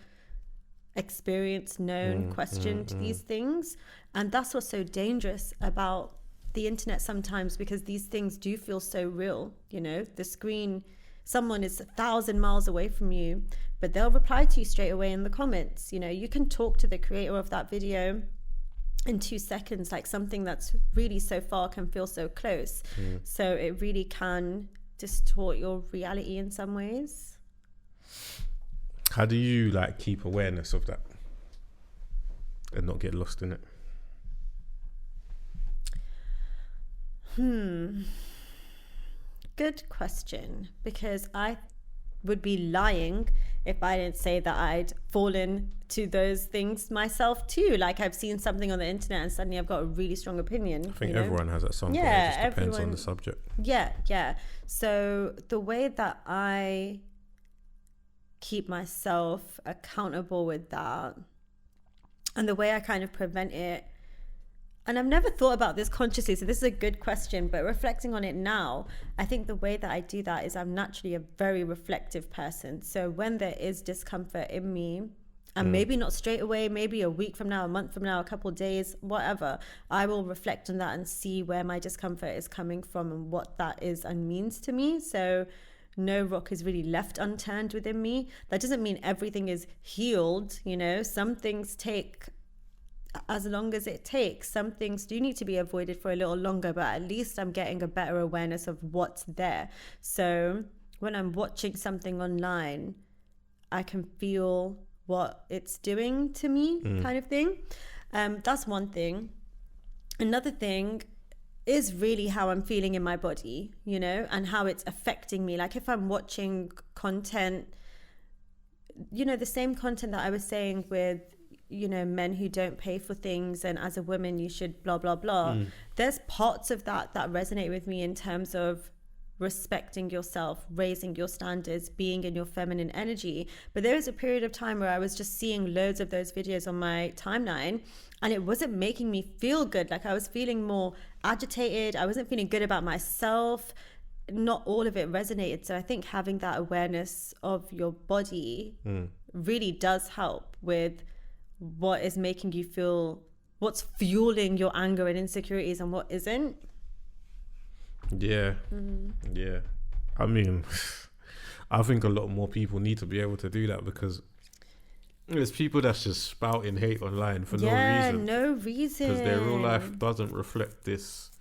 experienced, known, questioned these things. And that's what's so dangerous about the internet sometimes, because these things do feel so real. You know, the screen, someone is 1,000 miles away from you, but they'll reply to you straight away in the comments. You know, you can talk to the creator of that video in 2 seconds, like something that's really so far can feel so close. So it really can distort your reality in some ways. How do you like keep awareness of that and not get lost in it? Good question, because I would be lying if I didn't say that I'd fallen to those things myself too. Like, I've seen something on the internet and suddenly I've got a really strong opinion. I think everyone has at some point. It just depends on the subject. Yeah. So the way that I keep myself accountable with that, and the way I kind of prevent it, and I've never thought about this consciously, so this is a good question, but reflecting on it now, I think the way that I do that is I'm naturally a very reflective person. So when there is discomfort in me, and maybe not straight away, maybe a week from now, a month from now, a couple of days, whatever, I will reflect on that and see where my discomfort is coming from and what that is and means to me. So no rock is really left unturned within me. That doesn't mean everything is healed. You know, some things take as long as it takes. Some things do need to be avoided for a little longer, but at least I'm getting a better awareness of what's there. So when I'm watching something online, I can feel what it's doing to me, kind of thing. That's one thing. Another thing is really how I'm feeling in my body, you know, and how it's affecting me. Like if I'm watching content, you know, the same content that I was saying with, you know, men who don't pay for things, and as a woman you should blah blah blah. There's parts of that resonate with me in terms of respecting yourself, raising your standards, being in your feminine energy. But there was a period of time where I was just seeing loads of those videos on my timeline, and it wasn't making me feel good. Like I was feeling more agitated. I wasn't feeling good about myself. Not all of it resonated. So I think having that awareness of your body really does help with what is making you feel, what's fueling your anger and insecurities and what isn't. Yeah. I mean, I think a lot more people need to be able to do that, because there's people that's just spouting hate online for no reason. Because their real life doesn't reflect this.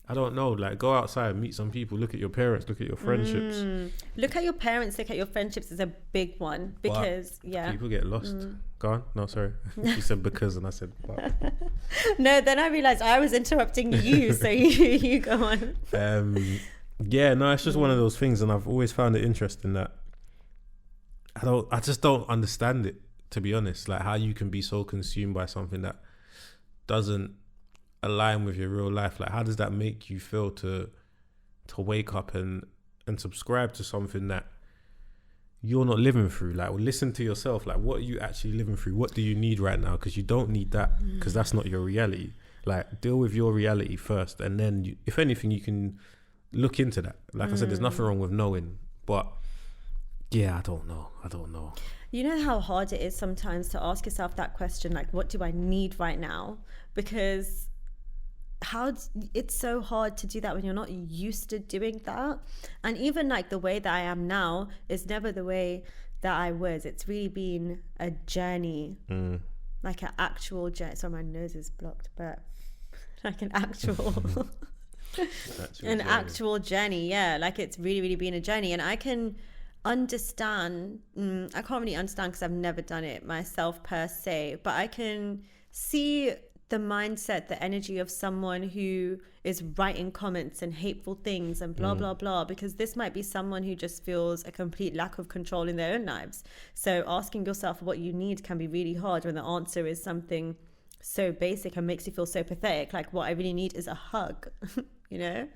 I don't know, like go outside, meet some people, look at your parents, look at your friendships. Look at your parents, look at your friendships is a big one, because people get lost. Go on. No, sorry. You said because and I said but. No, then I realized I was interrupting you, so you go on. It's just one of those things, and I've always found it interesting that I just don't understand it, to be honest, like how you can be so consumed by something that doesn't align with your real life. Like how does that make you feel to wake up and subscribe to something that you're not living through? Like listen to yourself, like what are you actually living through? What do you need right now? Because you don't need that, because that's not your reality. Like deal with your reality first, and then you, if anything, you can look into that. Like I said, there's nothing wrong with knowing, but I don't know. You know how hard it is sometimes to ask yourself that question, like what do I need right now? Because it's so hard to do that when you're not used to doing that. And even like the way that I am now is never the way that I was. It's really been a journey, like an actual journey. Sorry, my nose is blocked, but like an actual actual journey. Yeah, like it's really, really been a journey. And I can understand, I can't really understand because I've never done it myself per se, but I can see the mindset, the energy of someone who is writing comments and hateful things and blah, blah, blah, because this might be someone who just feels a complete lack of control in their own lives. So asking yourself what you need can be really hard when the answer is something so basic and makes you feel so pathetic. Like, what I really need is a hug, you know?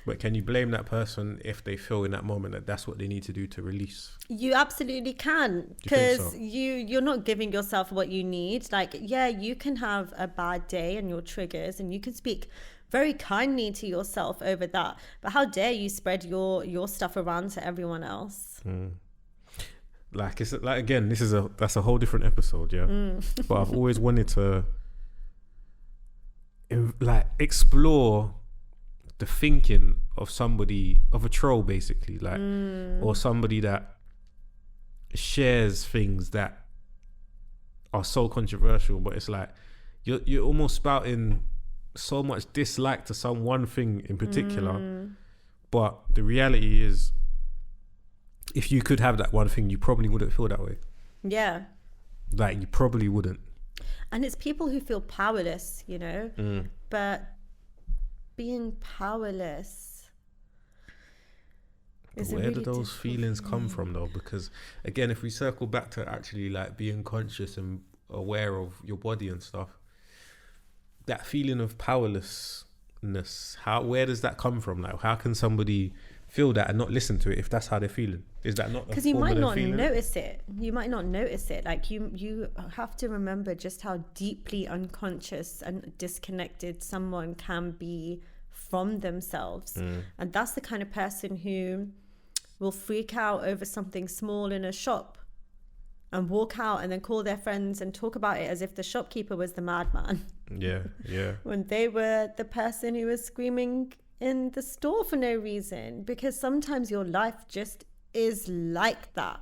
But can you blame that person if they feel in that moment that that's what they need to do to release? You absolutely can, because you're not giving yourself what you need. Like, yeah, you can have a bad day and your triggers, and you can speak very kindly to yourself over that. But how dare you spread your stuff around to everyone else? Like, it's like, again, that's a whole different episode, yeah. But I've always wanted to like explore the thinking of somebody, of a troll basically, like, or somebody that shares things that are so controversial, but it's like you're almost spouting so much dislike to some one thing in particular, but the reality is, if you could have that one thing, you probably wouldn't feel that way. Yeah, like, you probably wouldn't. And it's people who feel powerless, you know, but being powerless is where really do those feelings come from, though? Because again, if we circle back to actually like being conscious and aware of your body and stuff, that feeling of powerlessness, where does that come from? Like, how can somebody feel that and not listen to it if that's how they're feeling? Is that not because you might not notice it? You might not notice it. Like, you have to remember just how deeply unconscious and disconnected someone can be from themselves. And that's the kind of person who will freak out over something small in a shop and walk out and then call their friends and talk about it as if the shopkeeper was the madman. Yeah. When they were the person who was screaming in the store for no reason, because sometimes your life just is like that.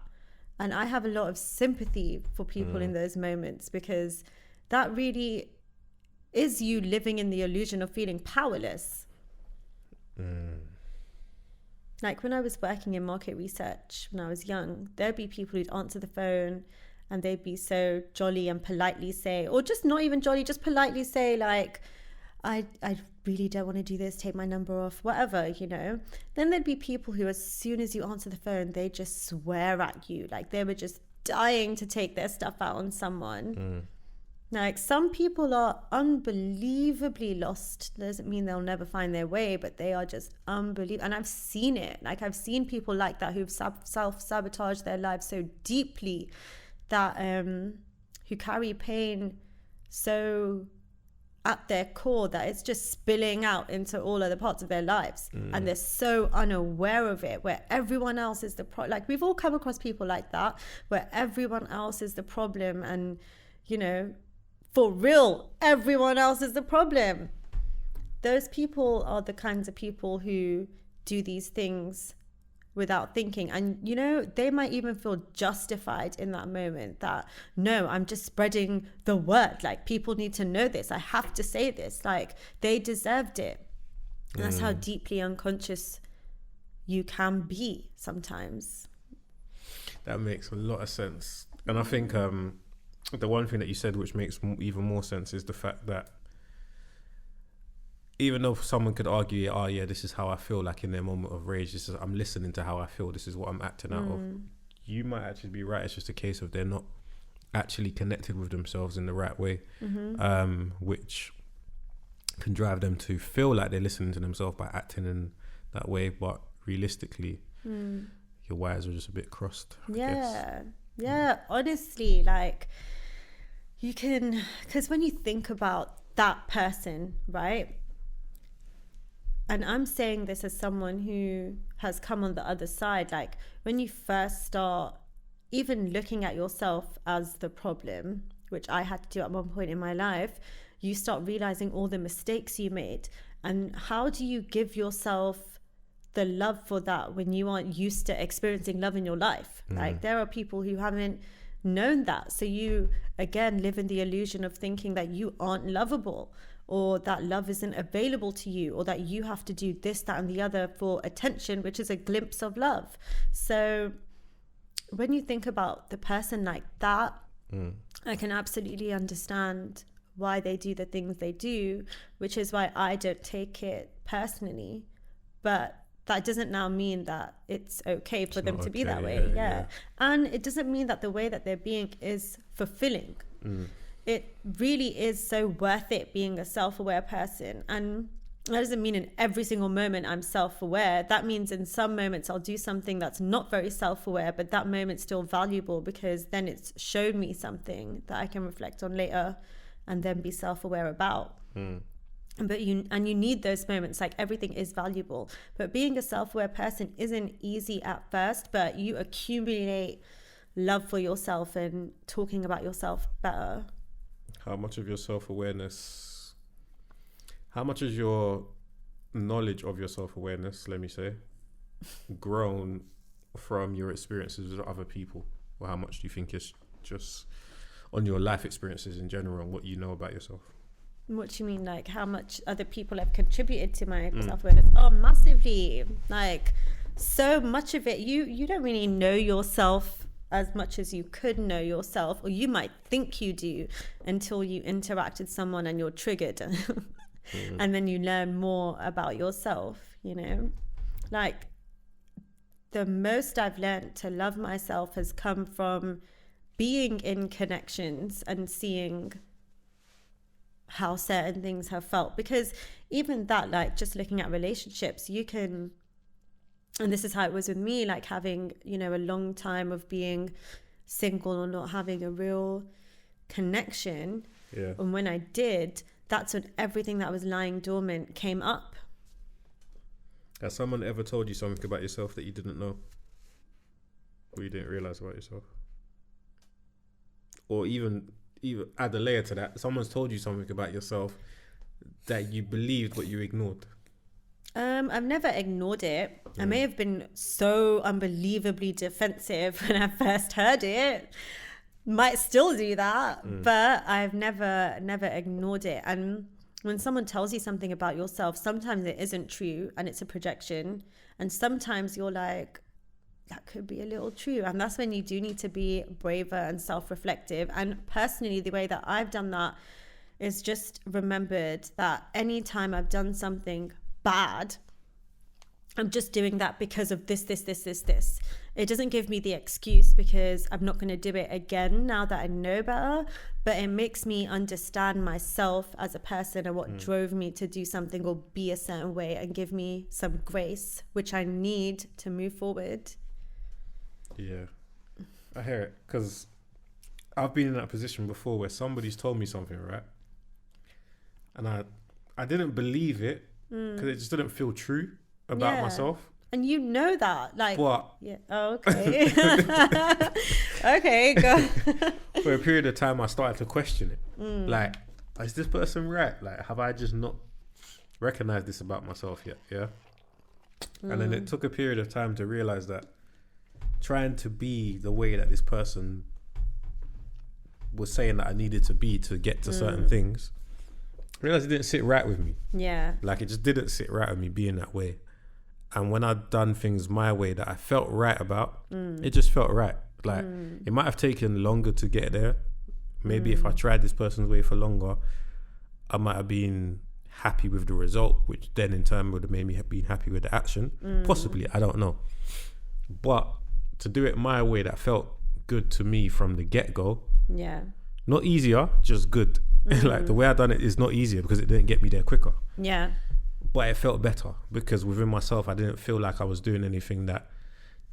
And I have a lot of sympathy for people in those moments, because that really is you living in the illusion of feeling powerless. Like, when I was working in market research when I was young, there'd be people who'd answer the phone and they'd be so jolly and politely say, or just not even jolly, just politely say, like, I really don't want to do this, take my number off, whatever, you know. Then there'd be people who, as soon as you answer the phone, they just swear at you, like they were just dying to take their stuff out on someone. Like, some people are unbelievably lost. Doesn't mean they'll never find their way, but they are just unbelievable. And I've seen it. Like, I've seen people like that who've self-sabotaged their lives so deeply that who carry pain so at their core that it's just spilling out into all other parts of their lives, and they're so unaware of it, where everyone else is the like, we've all come across people like that, where everyone else is the problem, and, you know, for real, everyone else is the problem. Those people are the kinds of people who do these things without thinking, and, you know, they might even feel justified in that moment that, no, I'm just spreading the word, like, people need to know this, I have to say this, like, they deserved it. And that's how deeply unconscious you can be sometimes. That makes a lot of sense. And I think the one thing that you said which makes even more sense is the fact that even though someone could argue, oh yeah, this is how I feel, like in their moment of rage, this is, I'm listening to how I feel, this is what I'm acting out of, you might actually be right. It's just a case of they're not actually connected with themselves in the right way, which can drive them to feel like they're listening to themselves by acting in that way, but realistically your wires are just a bit crossed, I guess. Honestly, like, you can, because when you think about that person, right, and I'm saying this as someone who has come on the other side, like, when you first start even looking at yourself as the problem, which I had to do at one point in my life, you start realizing all the mistakes you made. And how do you give yourself the love for that when you aren't used to experiencing love in your life? Like, there are people who haven't known that. So you, again, live in the illusion of thinking that you aren't lovable, or that love isn't available to you, or that you have to do this, that, and the other for attention, which is a glimpse of love. So when you think about the person like that, I can absolutely understand why they do the things they do, which is why I don't take it personally. But that doesn't now mean that it's okay for them to be that way. Yeah. And it doesn't mean that the way that they're being is fulfilling. It really is so worth it being a self-aware person. And that doesn't mean in every single moment I'm self-aware. That means in some moments I'll do something that's not very self-aware, but that moment's still valuable because then it's shown me something that I can reflect on later and then be self-aware about. But you need those moments. Like, everything is valuable, but being a self-aware person isn't easy at first, but you accumulate love for yourself and talking about yourself better. How much of your self-awareness, how much is your knowledge of your self-awareness, let me say, grown from your experiences with other people? Or how much do you think is just on your life experiences in general and what you know about yourself? What do you mean? Like, how much other people have contributed to my self-awareness? Oh, massively. Like, so much of it, you don't really know yourself as much as you could know yourself, or you might think you do until you interact with someone and you're triggered. And then you learn more about yourself, you know? Like, the most I've learned to love myself has come from being in connections and seeing how certain things have felt. Because even that, like, just looking at relationships, you can, and this is how it was with me, like having, you know, a long time of being single or not having a real connection. And when I did, that's when everything that was lying dormant came up. Has someone ever told you something about yourself that you didn't know, or you didn't realize about yourself? Or even add a layer to that, someone's told you something about yourself that you believed but you ignored? I've never ignored it. I may have been so unbelievably defensive when I first heard it. Might still do that, but I've never ignored it. And when someone tells you something about yourself, sometimes it isn't true and it's a projection. And sometimes you're like, that could be a little true. And that's when you do need to be braver and self-reflective. And personally, the way that I've done that is just remembered that anytime I've done something bad, I'm just doing that because of this. It doesn't give me the excuse because I'm not going to do it again now that I know better, but it makes me understand myself as a person and what drove me to do something or be a certain way, and give me some grace, which I need to move forward. Yeah, I hear it, because I've been in that position before where somebody's told me something, right? And I didn't believe it because it just didn't feel true about myself. And you know that, like, but okay. Okay, go. For a period of time, I started to question it. Like, is this person right? Like, have I just not recognized this about myself yet? Yeah. And then it took a period of time to realize that trying to be the way that this person was saying that I needed to be to get to certain things, I realized it didn't sit right with me. Yeah. Like, it just didn't sit right with me being that way. And when I'd done things my way that I felt right about, it just felt right. Like, it might have taken longer to get there. Maybe if I tried this person's way for longer, I might have been happy with the result, which then in turn would have made me been happy with the action. Possibly, I don't know. But to do it my way that felt good to me from the get-go, not easier, just good. Like, the way I done it is not easier because it didn't get me there quicker. Yeah. But it felt better because within myself, I didn't feel like I was doing anything that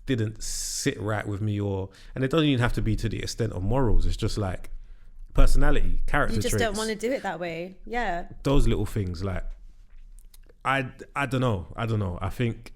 didn't sit right with me, and it doesn't even have to be to the extent of morals. It's just like personality, character traits. You just don't want to do it that way. Yeah. Those little things, like, I don't know. I think.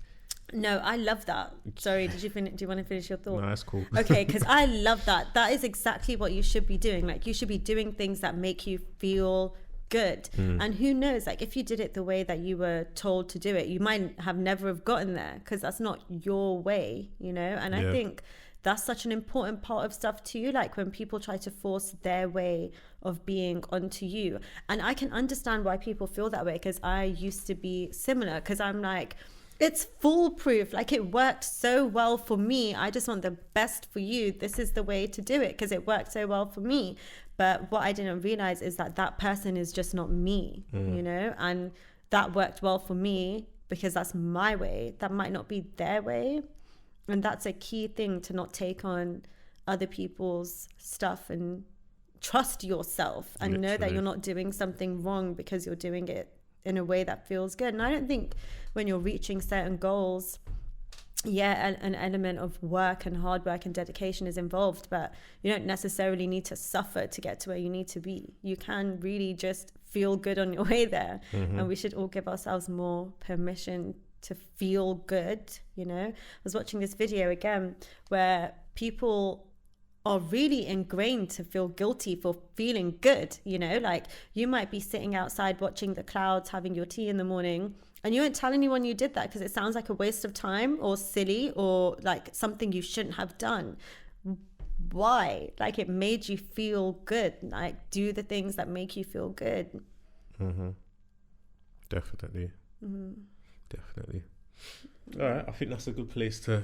No, I love that. Sorry, do you want to finish your thought? No, that's cool. Okay, because I love that. That is exactly what you should be doing. Like, you should be doing things that make you feel good. And who knows, like, if you did it the way that you were told to do it, you might have never have gotten there because that's not your way, you know? And I think that's such an important part of stuff too, like when people try to force their way of being onto you. And I can understand why people feel that way, because I used to be similar, because I'm like, it's foolproof, like, it worked so well for me, I just want the best for you, this is the way to do it because it worked so well for me. But what I didn't realize is that that person is just not me, you know, and that worked well for me because that's my way. That might not be their way. And that's a key thing, to not take on other people's stuff and trust yourself and know that you're not doing something wrong because you're doing it in a way that feels good. And I don't think when you're reaching certain goals, an element of work and hard work and dedication is involved, but you don't necessarily need to suffer to get to where you need to be. You can really just feel good on your way there. And we should all give ourselves more permission to feel good, you know. I was watching this video again where people are really ingrained to feel guilty for feeling good, you know, like you might be sitting outside watching the clouds, having your tea in the morning, and you won't tell anyone you did that because it sounds like a waste of time or silly or like something you shouldn't have done. Why? Like, it made you feel good. Like, do the things that make you feel good. Definitely. Definitely. All right, I think that's a good place to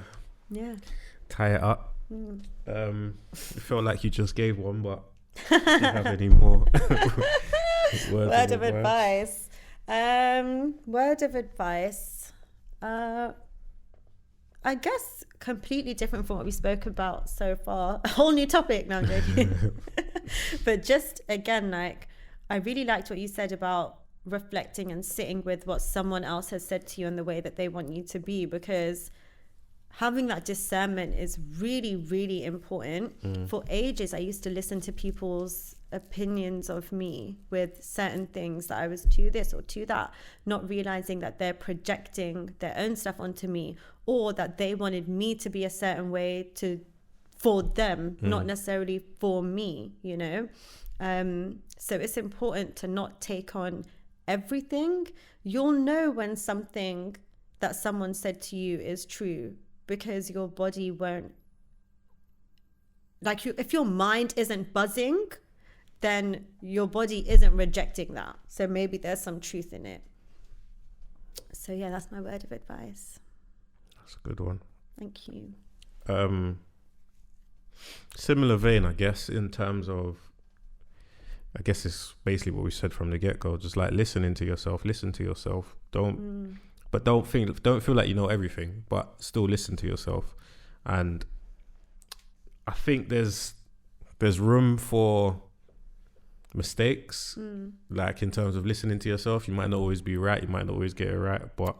tie it up. It felt like you just gave one, but do you have any more word of advice? Word of advice. I guess completely different from what we spoke about so far. A whole new topic. No, I'm joking. But just again, like, I really liked what you said about reflecting and sitting with what someone else has said to you and the way that they want you to be, because having that discernment is really, really important. For ages, I used to listen to people's opinions of me with certain things, that I was to this or to that, not realizing that they're projecting their own stuff onto me, or that they wanted me to be a certain way for them, not necessarily for me, you know. So it's important to not take on everything. You'll know when something that someone said to you is true, because your body won't, like, if your mind isn't buzzing, then your body isn't rejecting that. So maybe there's some truth in it. So yeah, that's my word of advice. That's a good one. Thank you. Similar vein, I guess, in terms of, I guess it's basically what we said from the get-go, just like listen to yourself. Don't feel like you know everything, but still listen to yourself. And I think there's room for mistakes, like in terms of listening to yourself. You might not always be right, you might not always get it right, but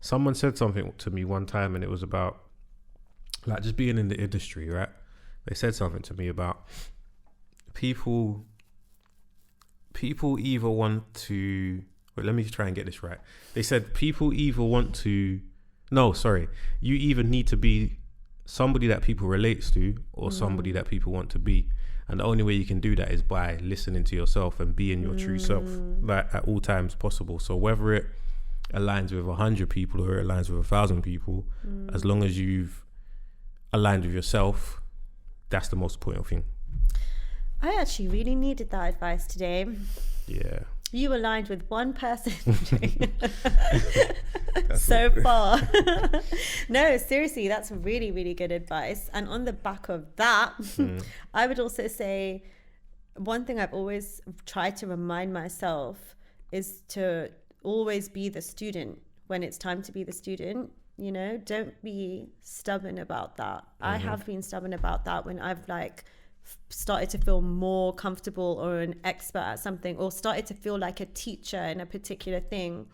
someone said something to me one time, and it was about like just being in the industry, right? They said something to me about people either want to, wait, let me try and get this right. They said people either want to, you either need to be somebody that people relates to or somebody that people want to be. And the only way you can do that is by listening to yourself and being your true self, like at all times possible. So whether it aligns with 100 people or it aligns with 1,000 people, as long as you've aligned with yourself, that's the most important thing. I actually really needed that advice today. Yeah. You aligned with one person so far. No, seriously, that's really, really good advice. And on the back of that, I would also say one thing I've always tried to remind myself is to always be the student when it's time to be the student. You know, don't be stubborn about that. I have been stubborn about that when I've started to feel more comfortable or an expert at something, or started to feel like a teacher in a particular thing.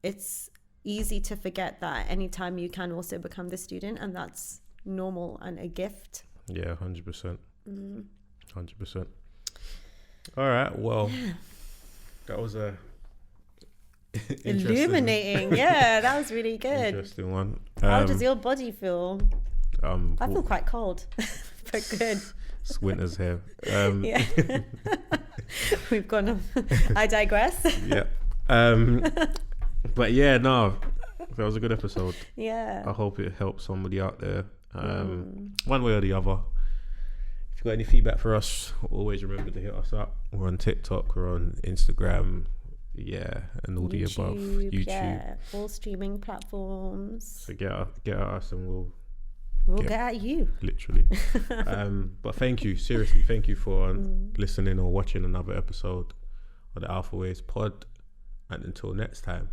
It's easy to forget that anytime you can also become the student, and that's normal and a gift. Yeah, 100%. 100%. All right, well, that was a illuminating. Yeah, that was really good. Interesting one. How does your body feel? I feel quite cold, but good. It's winter's here. Yeah. We've gone on. I digress. Yeah. But yeah, no, that was a good episode. Yeah. I hope it helps somebody out there, one way or the other. If you've got any feedback for us, always remember to hit us up. We're on TikTok, we're on Instagram, and all the above. YouTube. Yeah, all streaming platforms. So get at us and we'll we'll get at you. Literally. But thank you, seriously, thank you for listening or watching another episode of the Alphawaves pod. And until next time.